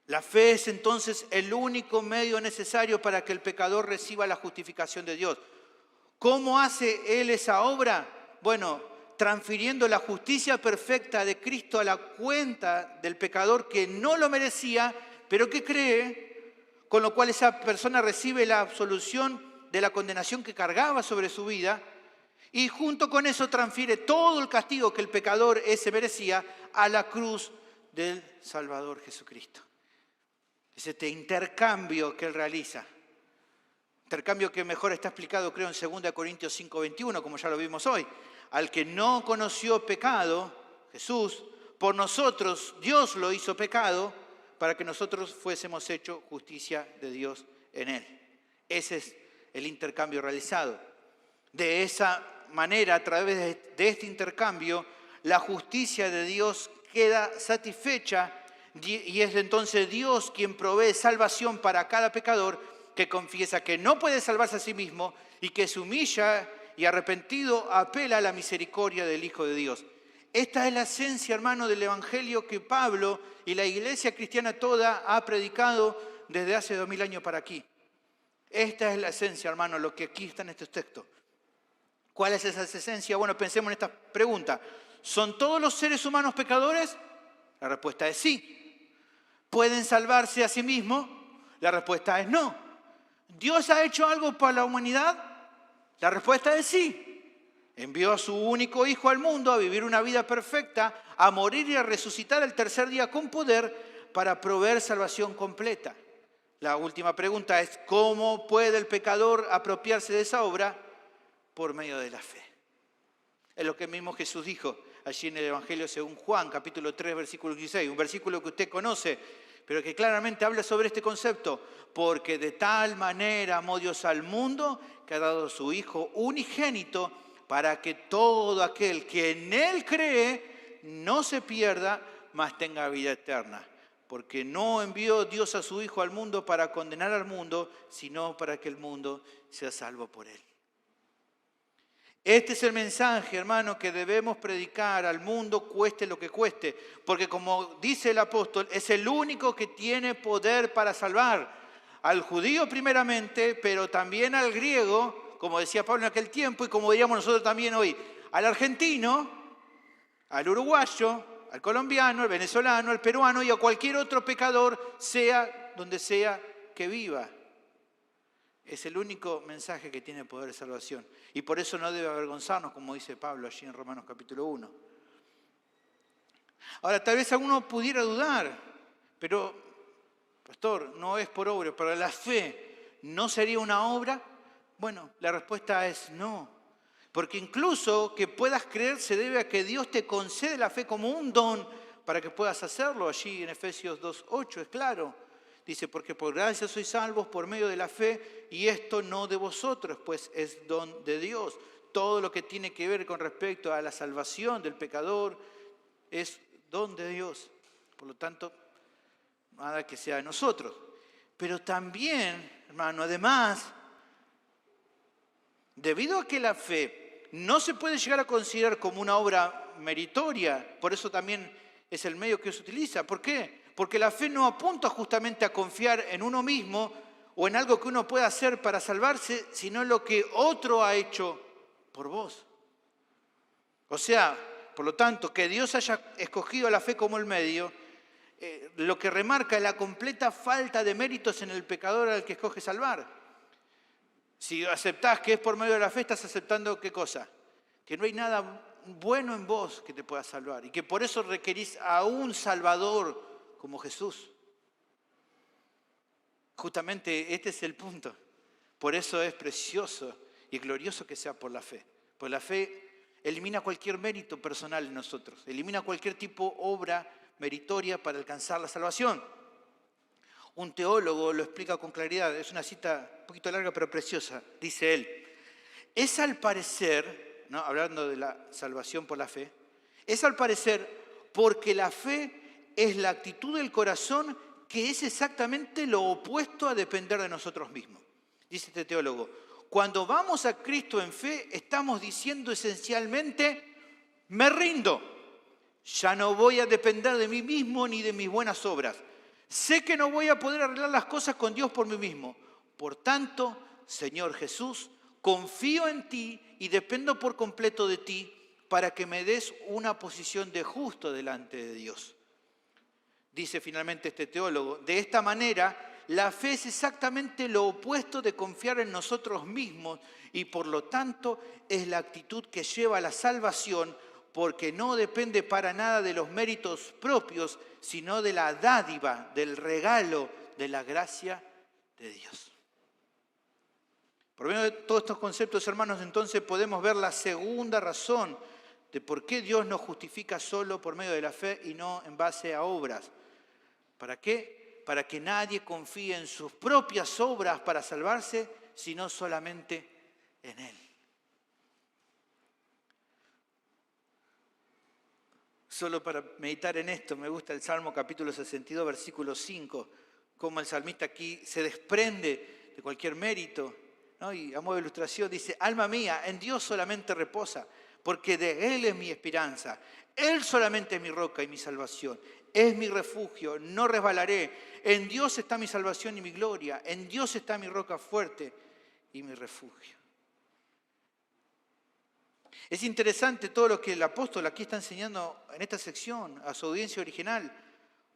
La fe es entonces el único medio necesario para que el pecador reciba la justificación de Dios. ¿Cómo hace Él esa obra? Bueno, transfiriendo la justicia perfecta de Cristo a la cuenta del pecador que no lo merecía, pero que cree, con lo cual esa persona recibe la absolución de la condenación que cargaba sobre su vida, y junto con eso transfiere todo el castigo que el pecador ese merecía a la cruz del Salvador Jesucristo. Es este intercambio que Él realiza. Intercambio que mejor está explicado, creo, en 2 Corintios 5:21, como ya lo vimos hoy. Al que no conoció pecado, Jesús, por nosotros Dios lo hizo pecado para que nosotros fuésemos hechos justicia de Dios en Él. Ese es el intercambio realizado. De esa manera, a través de este intercambio, la justicia de Dios queda satisfecha y es entonces Dios quien provee salvación para cada pecador que confiesa que no puede salvarse a sí mismo y que se humilla y arrepentido apela a la misericordia del Hijo de Dios. Esta es la esencia, hermano, del Evangelio que Pablo y la iglesia cristiana toda ha predicado desde hace 2000 años para aquí. Esta es la esencia, hermano, lo que aquí está en estos textos. ¿Cuál es esa esencia? Bueno, pensemos en esta pregunta. ¿Son todos los seres humanos pecadores? La respuesta es sí. ¿Pueden salvarse a sí mismos? La respuesta es no. ¿Dios ha hecho algo para la humanidad? La respuesta es sí. Envió a su único Hijo al mundo a vivir una vida perfecta, a morir y a resucitar el tercer día con poder para proveer salvación completa. La última pregunta es, ¿cómo puede el pecador apropiarse de esa obra? Por medio de la fe. Es lo que mismo Jesús dijo allí en el Evangelio según Juan, capítulo 3, versículo 16, un versículo que usted conoce, pero que claramente habla sobre este concepto. Porque de tal manera amó Dios al mundo que ha dado a su Hijo unigénito para que todo aquel que en Él cree no se pierda, mas tenga vida eterna. Porque no envió Dios a su Hijo al mundo para condenar al mundo, sino para que el mundo sea salvo por Él. Este es el mensaje, hermano, que debemos predicar al mundo, cueste lo que cueste. Porque como dice el apóstol, es el único que tiene poder para salvar. Al judío primeramente, pero también al griego, como decía Pablo en aquel tiempo y como diríamos nosotros también hoy, al argentino, al uruguayo, al colombiano, al venezolano, al peruano y a cualquier otro pecador, sea donde sea que viva. Es el único mensaje que tiene poder de salvación. Y por eso no debe avergonzarnos, como dice Pablo allí en Romanos capítulo 1. Ahora, tal vez alguno pudiera dudar, pero, pastor, no es por obra, pero la fe no sería una obra. Bueno, la respuesta es no. Porque incluso que puedas creer se debe a que Dios te concede la fe como un don para que puedas hacerlo. Allí en Efesios 2:8 es claro. Dice, porque por gracia sois salvos por medio de la fe, y esto no de vosotros, pues es don de Dios. Todo lo que tiene que ver con respecto a la salvación del pecador es don de Dios. Por lo tanto, nada que sea de nosotros. Pero también, hermano, además, debido a que la fe no se puede llegar a considerar como una obra meritoria, por eso también es el medio que se utiliza. ¿Por qué? Porque la fe no apunta justamente a confiar en uno mismo o en algo que uno pueda hacer para salvarse, sino en lo que otro ha hecho por vos. O sea, por lo tanto, que Dios haya escogido la fe como el medio, lo que remarca es la completa falta de méritos en el pecador al que escoge salvar. Si aceptás que es por medio de la fe, estás aceptando ¿qué cosa? Que no hay nada bueno en vos que te pueda salvar y que por eso requerís a un Salvador como Jesús. Justamente este es el punto. Por eso es precioso y glorioso que sea por la fe. Pues la fe elimina cualquier mérito personal en nosotros, elimina cualquier tipo de obra meritoria para alcanzar la salvación. Un teólogo lo explica con claridad, es una cita un poquito larga pero preciosa. Dice él, es al parecer, ¿no? Hablando de la salvación por la fe, es al parecer porque la fe es la actitud del corazón que es exactamente lo opuesto a depender de nosotros mismos. Dice este teólogo, cuando vamos a Cristo en fe, estamos diciendo esencialmente, me rindo, ya no voy a depender de mí mismo ni de mis buenas obras. Sé que no voy a poder arreglar las cosas con Dios por mí mismo. Por tanto, Señor Jesús, confío en ti y dependo por completo de ti para que me des una posición de justo delante de Dios. Dice finalmente este teólogo, de esta manera, la fe es exactamente lo opuesto de confiar en nosotros mismos y por lo tanto es la actitud que lleva a la salvación porque no depende para nada de los méritos propios, sino de la dádiva, del regalo, de la gracia de Dios. Por medio de todos estos conceptos, hermanos, entonces podemos ver la segunda razón de por qué Dios nos justifica solo por medio de la fe y no en base a obras. ¿Para qué? Para que nadie confíe en sus propias obras para salvarse, sino solamente en Él. Solo para meditar en esto, me gusta el Salmo capítulo 62, versículo 5, cómo el salmista aquí se desprende de cualquier mérito, ¿no? Y a modo de ilustración dice, alma mía, en Dios solamente reposa, porque de Él es mi esperanza. Él solamente es mi roca y mi salvación. Es mi refugio, no resbalaré. En Dios está mi salvación y mi gloria. En Dios está mi roca fuerte y mi refugio. Es interesante todo lo que el apóstol aquí está enseñando en esta sección a su audiencia original,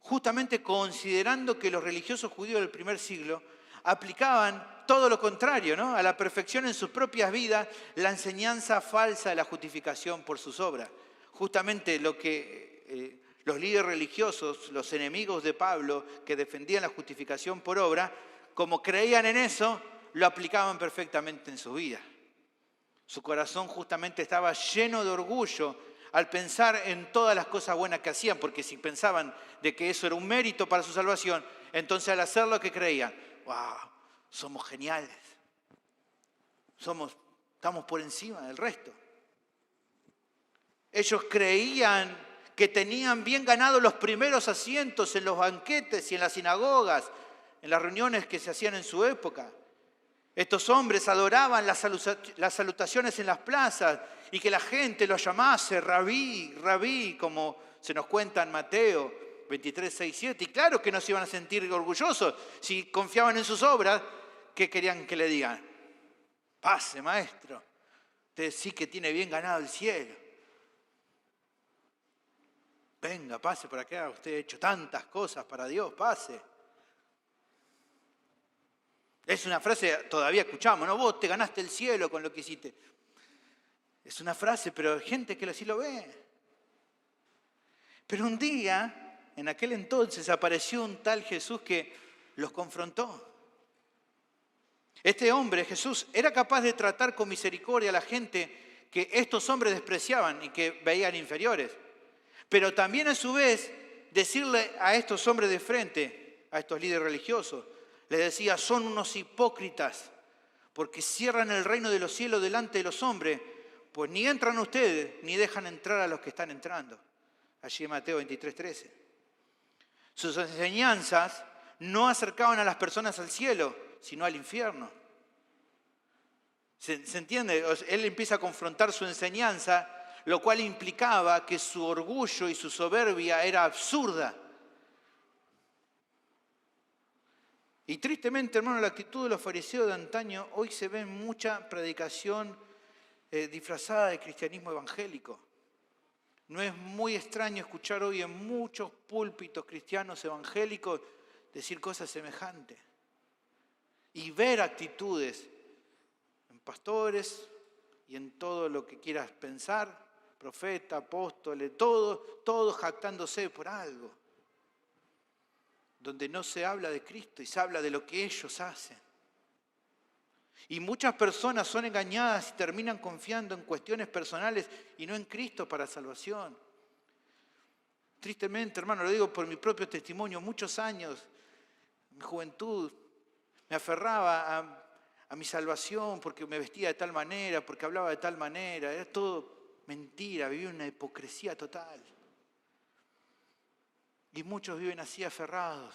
justamente considerando que los religiosos judíos del primer siglo aplicaban todo lo contrario, ¿no? A la perfección en sus propias vidas, la enseñanza falsa de la justificación por sus obras. Justamente lo que los líderes religiosos, los enemigos de Pablo, que defendían la justificación por obra, como creían en eso, lo aplicaban perfectamente en su vida. Su corazón justamente estaba lleno de orgullo al pensar en todas las cosas buenas que hacían, porque si pensaban de que eso era un mérito para su salvación, entonces al hacer lo que creían, ¡wow! Somos geniales. Estamos por encima del resto. Ellos creían que tenían bien ganados los primeros asientos en los banquetes y en las sinagogas, en las reuniones que se hacían en su época. Estos hombres adoraban las salutaciones en las plazas y que la gente los llamase rabí, rabí, como se nos cuenta en Mateo 23, 6, 7. Y claro que no se iban a sentir orgullosos si confiaban en sus obras. ¿Qué querían que le digan? Pase, maestro. Usted sí que tiene bien ganado el cielo. Venga, pase por acá. Usted ha hecho tantas cosas para Dios, pase. Es una frase, todavía escuchamos, ¿no? Vos te ganaste el cielo con lo que hiciste. Es una frase, pero hay gente que así lo ve. Pero un día, en aquel entonces, apareció un tal Jesús que los confrontó. Este hombre, Jesús, era capaz de tratar con misericordia a la gente que estos hombres despreciaban y que veían inferiores. Pero también a su vez decirle a estos hombres de frente, a estos líderes religiosos, les decía, son unos hipócritas, porque cierran el reino de los cielos delante de los hombres, pues ni entran ustedes, ni dejan entrar a los que están entrando. Allí en Mateo 23, 13. Sus enseñanzas no acercaban a las personas al cielo, sino al infierno. ¿Se entiende? Él empieza a confrontar su enseñanza, lo cual implicaba que su orgullo y su soberbia era absurda. Y tristemente, hermano, la actitud de los fariseos de antaño, hoy se ve en mucha predicación disfrazada de cristianismo evangélico. No es muy extraño escuchar hoy en muchos púlpitos cristianos evangélicos decir cosas semejantes. Y ver actitudes en pastores y en todo lo que quieras pensar, profeta, apóstoles, todos jactándose por algo. Donde no se habla de Cristo y se habla de lo que ellos hacen. Y muchas personas son engañadas y terminan confiando en cuestiones personales y no en Cristo para salvación. Tristemente, hermano, lo digo por mi propio testimonio, muchos años, en mi juventud, me aferraba a mi salvación porque me vestía de tal manera, porque hablaba de tal manera. Era todo mentira, vivía una hipocresía total. Y muchos viven así aferrados,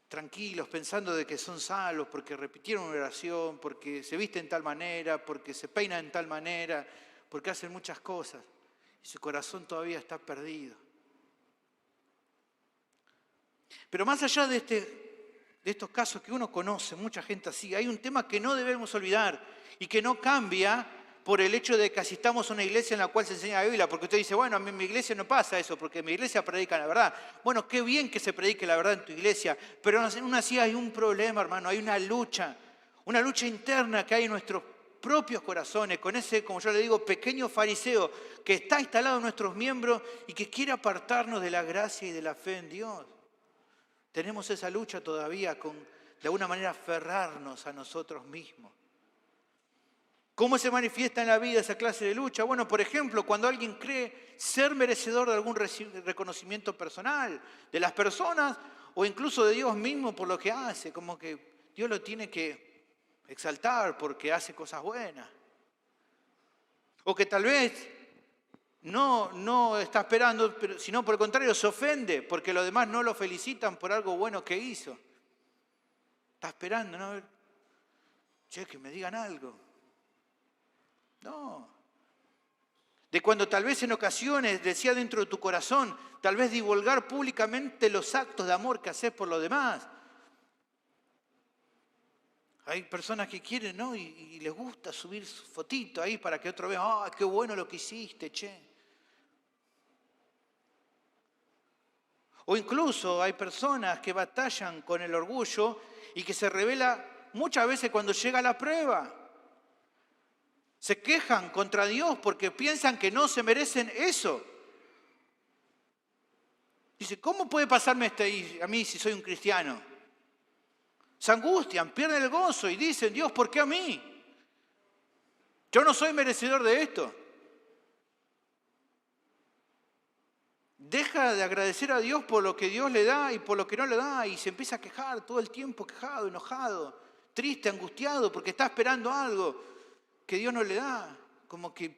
tranquilos, pensando de que son salvos porque repitieron una oración, porque se visten de tal manera, porque se peinan de tal manera, porque hacen muchas cosas. Y su corazón todavía está perdido. Pero más allá de estos casos que uno conoce, mucha gente así, hay un tema que no debemos olvidar y que no cambia por el hecho de que asistamos a una iglesia en la cual se enseña la Biblia, porque usted dice, bueno, a mí en mi iglesia no pasa eso, porque en mi iglesia predican la verdad. Bueno, qué bien que se predique la verdad en tu iglesia, pero aún así hay un problema, hermano, hay una lucha interna que hay en nuestros propios corazones, con ese, como yo le digo, pequeño fariseo que está instalado en nuestros miembros y que quiere apartarnos de la gracia y de la fe en Dios. Tenemos esa lucha todavía con, de alguna manera, aferrarnos a nosotros mismos. ¿Cómo se manifiesta en la vida esa clase de lucha? Bueno, por ejemplo, cuando alguien cree ser merecedor de algún reconocimiento personal de las personas o incluso de Dios mismo por lo que hace, como que Dios lo tiene que exaltar porque hace cosas buenas. O que tal vez no está esperando, sino por el contrario se ofende porque los demás no lo felicitan por algo bueno que hizo. Está esperando, ¿no? Che, que me digan algo. No. De cuando tal vez en ocasiones decía dentro de tu corazón, tal vez divulgar públicamente los actos de amor que haces por los demás. Hay personas que quieren, ¿no? Y les gusta subir su fotito ahí para que otro vea, ¡ah, qué bueno lo que hiciste, che! O incluso hay personas que batallan con el orgullo y que se revela muchas veces cuando llega la prueba. Se quejan contra Dios porque piensan que no se merecen eso. Dice, ¿cómo puede pasarme a mí si soy un cristiano? Se angustian, pierden el gozo y dicen, Dios, ¿por qué a mí? Yo no soy merecedor de esto. Deja de agradecer a Dios por lo que Dios le da y por lo que no le da y se empieza a quejar todo el tiempo, quejado, enojado, triste, angustiado, porque está esperando algo que Dios no le da. Como que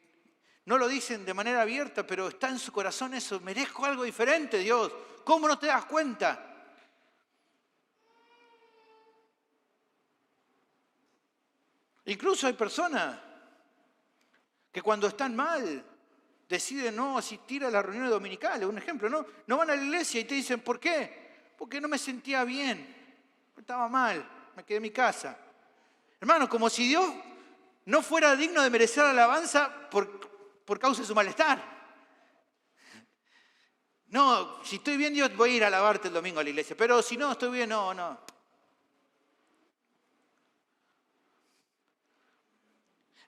no lo dicen de manera abierta, pero está en su corazón eso, merezco algo diferente, Dios. ¿Cómo no te das cuenta? Incluso hay personas que cuando están mal deciden no asistir a las reuniones dominicales. Un ejemplo, no van a la iglesia y te dicen, ¿por qué? Porque no me sentía bien, estaba mal, me quedé en mi casa. Hermano, como si Dios no fuera digno de merecer alabanza por causa de su malestar. No, si estoy bien, Dios, voy a ir a alabarte el domingo a la iglesia, pero si no estoy bien, no.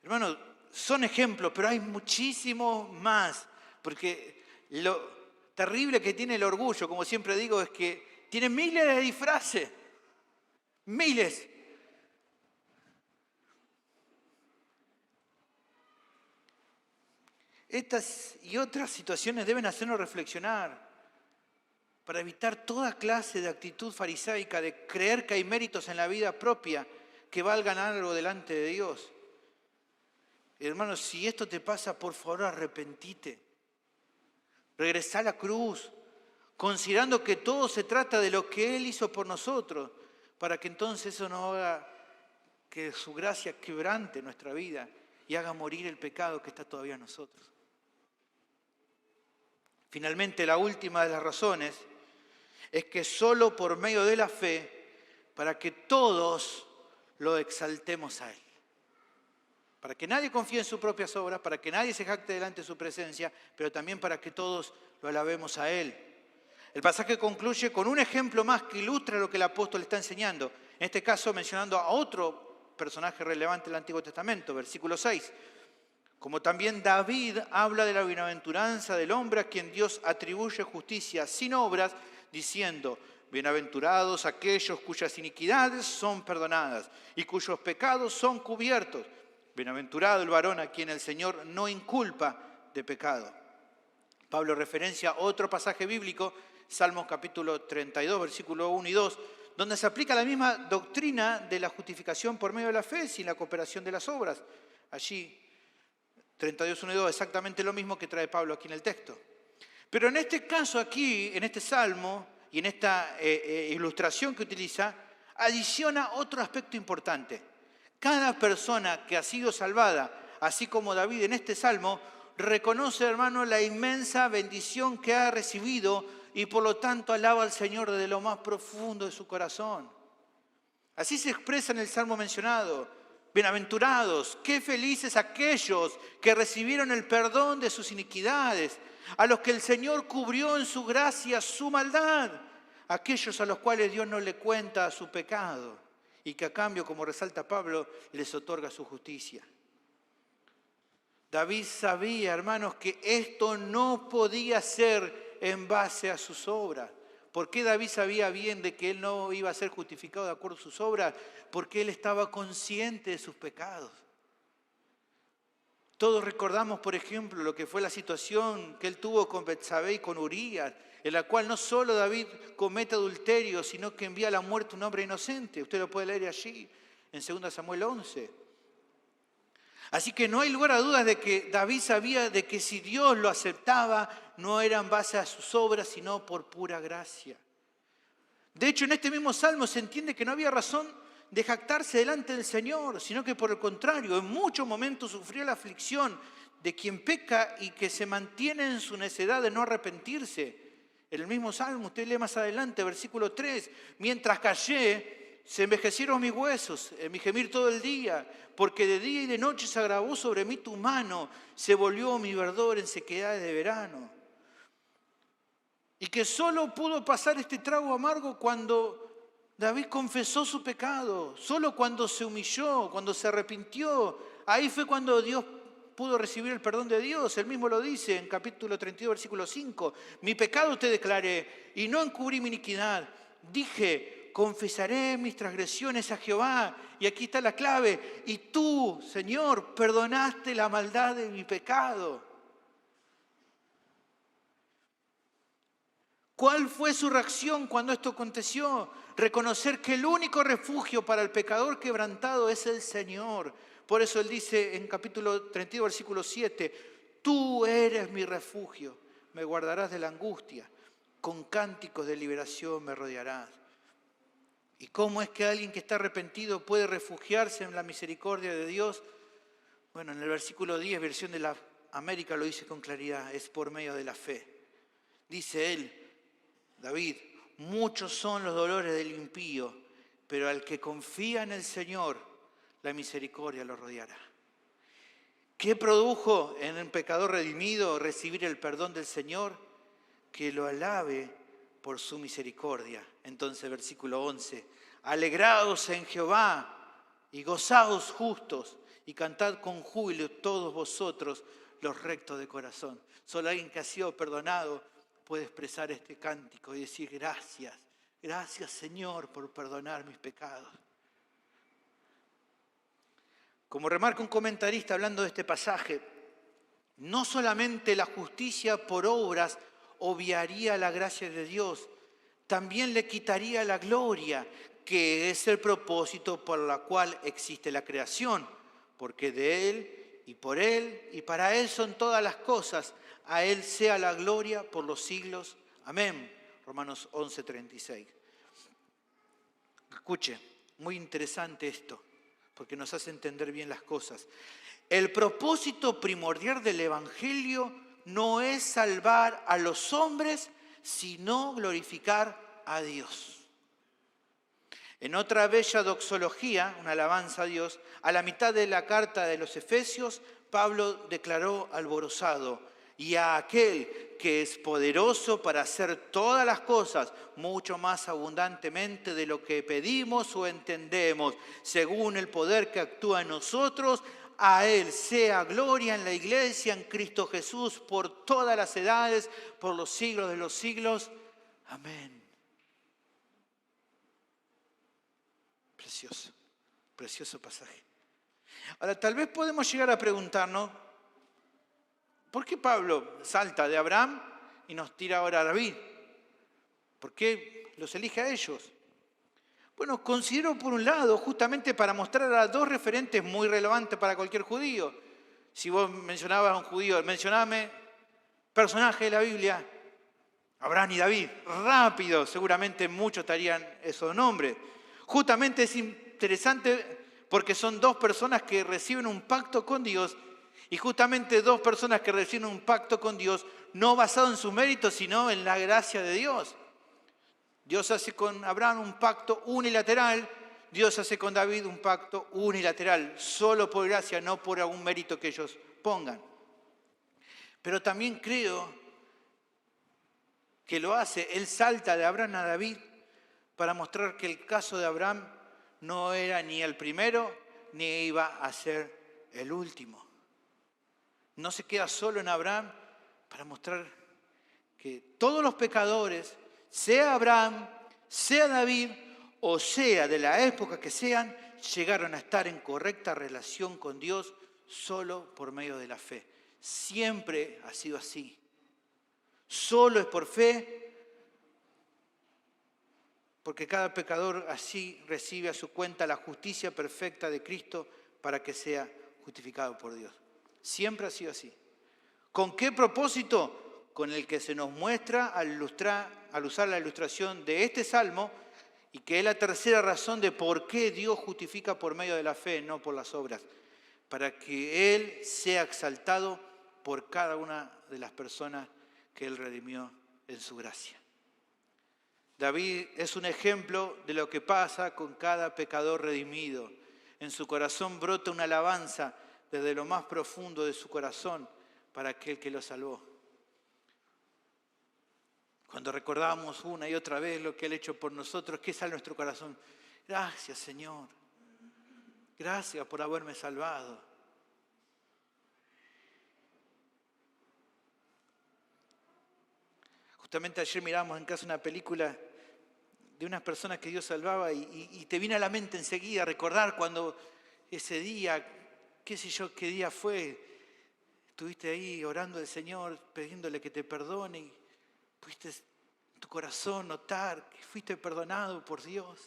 Hermano, son ejemplos, pero hay muchísimos más, porque lo terrible que tiene el orgullo, como siempre digo, es que tiene miles de disfraces, miles. Estas y otras situaciones deben hacernos reflexionar para evitar toda clase de actitud farisaica, de creer que hay méritos en la vida propia que valgan algo delante de Dios. Hermanos, si esto te pasa, por favor, arrepentite. Regresá a la cruz, considerando que todo se trata de lo que Él hizo por nosotros, para que entonces eso no haga que su gracia quebrante nuestra vida y haga morir el pecado que está todavía en nosotros. Finalmente, la última de las razones es que solo por medio de la fe, para que todos lo exaltemos a Él. Para que nadie confíe en sus propias obras, para que nadie se jacte delante de su presencia, pero también para que todos lo alabemos a Él. El pasaje concluye con un ejemplo más que ilustra lo que el apóstol está enseñando. En este caso mencionando a otro personaje relevante del Antiguo Testamento, versículo 6. Como también David habla de la bienaventuranza del hombre a quien Dios atribuye justicia sin obras, diciendo, bienaventurados aquellos cuyas iniquidades son perdonadas y cuyos pecados son cubiertos. Bienaventurado el varón a quien el Señor no inculpa de pecado. Pablo referencia otro pasaje bíblico, Salmos capítulo 32, versículos 1 y 2, donde se aplica la misma doctrina de la justificación por medio de la fe sin la cooperación de las obras. Allí, 32, 1 y 2, exactamente lo mismo que trae Pablo aquí en el texto. Pero en este caso aquí, en este salmo y en esta ilustración que utiliza, adiciona otro aspecto importante. Cada persona que ha sido salvada, así como David en este salmo, reconoce, hermano, la inmensa bendición que ha recibido y por lo tanto alaba al Señor desde lo más profundo de su corazón. Así se expresa en el salmo mencionado. Bienaventurados, qué felices aquellos que recibieron el perdón de sus iniquidades, a los que el Señor cubrió en su gracia su maldad, aquellos a los cuales Dios no le cuenta su pecado y que a cambio, como resalta Pablo, les otorga su justicia. David sabía, hermanos, que esto no podía ser en base a sus obras. ¿Por qué David sabía bien de que él no iba a ser justificado de acuerdo a sus obras? Porque él estaba consciente de sus pecados. Todos recordamos, por ejemplo, lo que fue la situación que él tuvo con Betsabé y con Urías, en la cual no solo David comete adulterio, sino que envía a la muerte a un hombre inocente. Usted lo puede leer allí, en 2 Samuel 11. Así que no hay lugar a dudas de que David sabía de que si Dios lo aceptaba, no era en base a sus obras, sino por pura gracia. De hecho, en este mismo salmo se entiende que no había razón de jactarse delante del Señor, sino que por el contrario, en muchos momentos sufrió la aflicción de quien peca y que se mantiene en su necedad de no arrepentirse. En el mismo salmo, usted lee más adelante, versículo 3, mientras callé, se envejecieron mis huesos, en mi gemir todo el día, porque de día y de noche se agravó sobre mí tu mano, se volvió mi verdor en sequedad de verano. Y que solo pudo pasar este trago amargo cuando David confesó su pecado, solo cuando se humilló, cuando se arrepintió. Ahí fue cuando Dios pudo recibir el perdón de Dios. Él mismo lo dice en capítulo 32, versículo 5. Mi pecado te declaré y no encubrí mi iniquidad. Dije, confesaré mis transgresiones a Jehová. Y aquí está la clave. Y tú, Señor, perdonaste la maldad de mi pecado. ¿Cuál fue su reacción cuando esto aconteció? Reconocer que el único refugio para el pecador quebrantado es el Señor. Por eso Él dice en capítulo 32, versículo 7, tú eres mi refugio, me guardarás de la angustia, con cánticos de liberación me rodearás. ¿Y cómo es que alguien que está arrepentido puede refugiarse en la misericordia de Dios? Bueno, en el versículo 10, versión de la América, lo dice con claridad, es por medio de la fe. Dice él, David, muchos son los dolores del impío, pero al que confía en el Señor, la misericordia lo rodeará. ¿Qué produjo en un pecador redimido recibir el perdón del Señor? Que lo alabe por su misericordia. Entonces, versículo 11, alegraos en Jehová y gozaos justos y cantad con júbilo todos vosotros los rectos de corazón. Solo alguien que ha sido perdonado puede expresar este cántico y decir gracias, gracias Señor por perdonar mis pecados. Como remarca un comentarista hablando de este pasaje, no solamente la justicia por obras obviaría la gracia de Dios, también le quitaría la gloria, que es el propósito por la cual existe la creación, porque de Él y para Él son todas las cosas. A Él sea la gloria por los siglos. Amén. Romanos 11:36. Escuche, muy interesante esto, porque nos hace entender bien las cosas. El propósito primordial del Evangelio no es salvar a los hombres, sino glorificar a Dios. En otra bella doxología, una alabanza a Dios, a la mitad de la carta de los Efesios, Pablo declaró alborozado, y a aquel que es poderoso para hacer todas las cosas mucho más abundantemente de lo que pedimos o entendemos, según el poder que actúa en nosotros, a Él sea gloria en la iglesia, en Cristo Jesús, por todas las edades, por los siglos de los siglos. Amén. Precioso, precioso pasaje. Ahora, tal vez podemos llegar a preguntarnos, ¿por qué Pablo salta de Abraham y nos tira ahora a David? ¿Por qué los elige a ellos? Bueno, considero por un lado, justamente para mostrar a dos referentes muy relevantes para cualquier judío. Si vos mencionabas a un judío, mencioname personaje de la Biblia, Abraham y David. Rápido, seguramente muchos estarían esos nombres. Justamente es interesante porque son dos personas que reciben un pacto con Dios. Y justamente dos personas que reciben un pacto con Dios, no basado en sus méritos, sino en la gracia de Dios. Dios hace con Abraham un pacto unilateral, Dios hace con David un pacto unilateral, solo por gracia, no por algún mérito que ellos pongan. Pero también creo que lo hace, él salta de Abraham a David para mostrar que el caso de Abraham no era ni el primero, ni iba a ser el último. No se queda solo en Abraham para mostrar que todos los pecadores, sea Abraham, sea David o sea de la época que sean, llegaron a estar en correcta relación con Dios solo por medio de la fe. Siempre ha sido así. Solo es por fe, porque cada pecador así recibe a su cuenta la justicia perfecta de Cristo para que sea justificado por Dios. Siempre ha sido así. ¿Con qué propósito? Con el que se nos muestra al usar la ilustración de este salmo, y que es la tercera razón de por qué Dios justifica por medio de la fe, no por las obras, para que Él sea exaltado por cada una de las personas que Él redimió en su gracia. David es un ejemplo de lo que pasa con cada pecador redimido. En su corazón brota una alabanza desde lo más profundo de su corazón para aquel que lo salvó. Cuando recordamos una y otra vez lo que Él ha hecho por nosotros, ¿qué sale en nuestro corazón? Gracias, Señor. Gracias por haberme salvado. Justamente ayer miramos en casa una película de unas personas que Dios salvaba y te viene a la mente enseguida recordar cuando ese día, qué sé yo, qué día fue, estuviste ahí orando al Señor, pidiéndole que te perdone y pudiste en tu corazón notar que fuiste perdonado por Dios.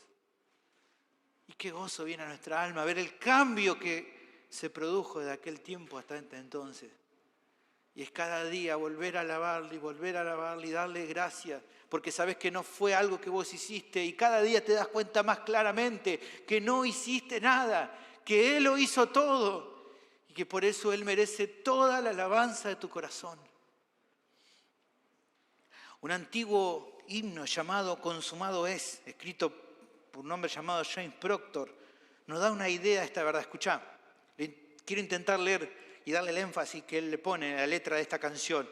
Y qué gozo viene a nuestra alma ver el cambio que se produjo de aquel tiempo hasta entonces. Y es cada día volver a alabarle y darle gracias, porque sabes que no fue algo que vos hiciste y cada día te das cuenta más claramente que no hiciste nada, que Él lo hizo todo y que por eso Él merece toda la alabanza de tu corazón. Un antiguo himno llamado Consumado es, escrito por un hombre llamado James Proctor, nos da una idea de esta verdad. Escuchá, quiero intentar leer y darle el énfasis que él le pone en la letra de esta canción.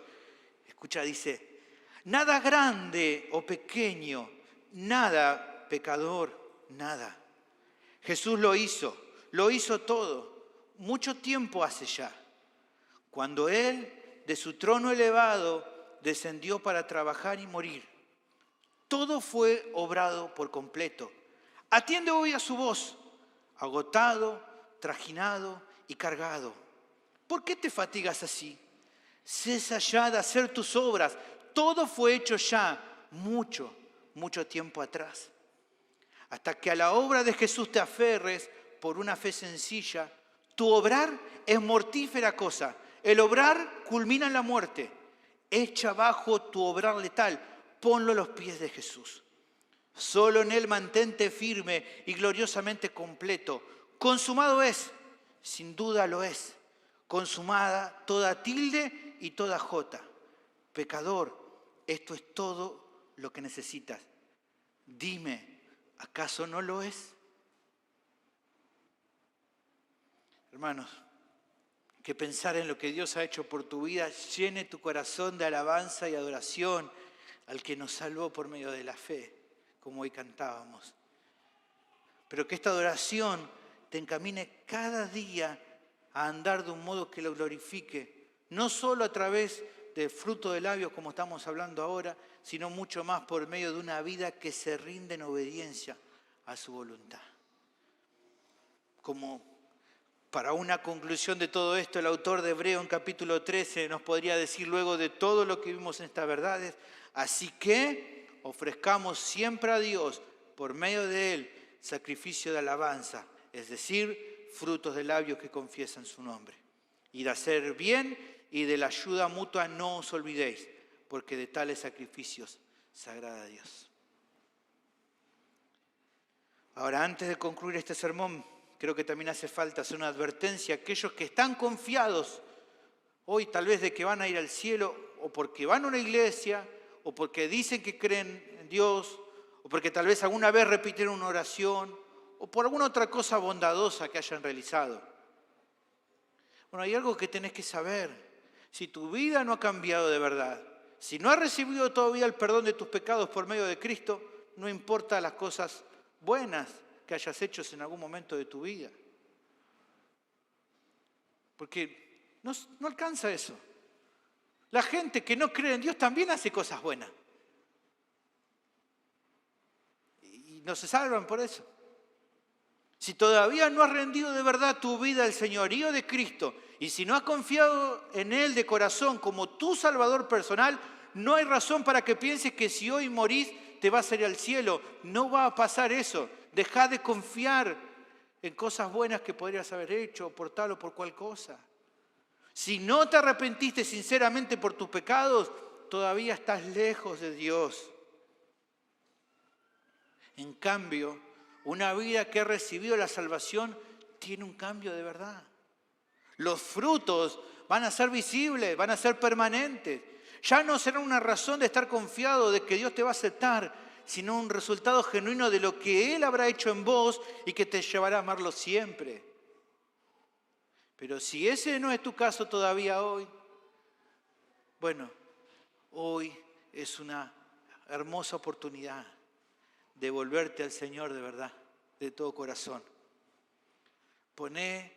Escucha, dice: nada grande o pequeño, nada pecador, nada. Jesús lo hizo todo, mucho tiempo hace ya. Cuando Él, de su trono elevado, descendió para trabajar y morir. Todo fue obrado por completo. Atiende hoy a su voz, agotado, trajinado y cargado. ¿Por qué te fatigas así? Cesa ya de hacer tus obras. Todo fue hecho ya mucho, mucho tiempo atrás. Hasta que a la obra de Jesús te aferres por una fe sencilla, tu obrar es mortífera cosa. El obrar culmina en la muerte. Echa abajo tu obrar letal. Ponlo a los pies de Jesús. Solo en Él mantente firme y gloriosamente completo. Consumado es, sin duda lo es. Consumada toda tilde y toda jota. Pecador, esto es todo lo que necesitas. Dime, ¿acaso no lo es? Hermanos, que pensar en lo que Dios ha hecho por tu vida llene tu corazón de alabanza y adoración al que nos salvó por medio de la fe, como hoy cantábamos. Pero que esta adoración te encamine cada día a andar de un modo que lo glorifique, no solo a través del fruto de labios como estamos hablando ahora, sino mucho más por medio de una vida que se rinde en obediencia a su voluntad. Como para una conclusión de todo esto, el autor de Hebreo en capítulo 13 nos podría decir luego de todo lo que vimos en estas verdades: así que ofrezcamos siempre a Dios, por medio de Él, sacrificio de alabanza, es decir, frutos de labios que confiesan su nombre. Y de hacer bien y de la ayuda mutua no os olvidéis, porque de tales sacrificios se agrada a Dios. Ahora, antes de concluir este sermón, creo que también hace falta hacer una advertencia a aquellos que están confiados hoy tal vez de que van a ir al cielo, o porque van a una iglesia, o porque dicen que creen en Dios, o porque tal vez alguna vez repitieron una oración, o por alguna otra cosa bondadosa que hayan realizado. Bueno, hay algo que tenés que saber. Si tu vida no ha cambiado de verdad, si no has recibido todavía el perdón de tus pecados por medio de Cristo, no importa las cosas buenas que hayas hecho en algún momento de tu vida. Porque no alcanza eso. La gente que no cree en Dios también hace cosas buenas. Y no se salvan por eso. Si todavía no has rendido de verdad tu vida al señorío de Cristo, y si no has confiado en Él de corazón como tu Salvador personal, no hay razón para que pienses que si hoy morís te vas a ir al cielo. No va a pasar eso. Dejá de confiar en cosas buenas que podrías haber hecho, por tal o por cual cosa. Si no te arrepentiste sinceramente por tus pecados, todavía estás lejos de Dios. En cambio, una vida que ha recibido la salvación tiene un cambio de verdad. Los frutos van a ser visibles, van a ser permanentes. Ya no será una razón de estar confiado de que Dios te va a aceptar, sino un resultado genuino de lo que Él habrá hecho en vos y que te llevará a amarlo siempre. Pero si ese no es tu caso todavía hoy, bueno, hoy es una hermosa oportunidad de volverte al Señor de verdad, de todo corazón. Poné,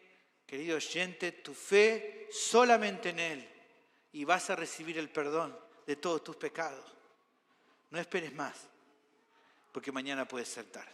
querido oyente, tu fe solamente en Él y vas a recibir el perdón de todos tus pecados. No esperes más, porque mañana puede ser tarde.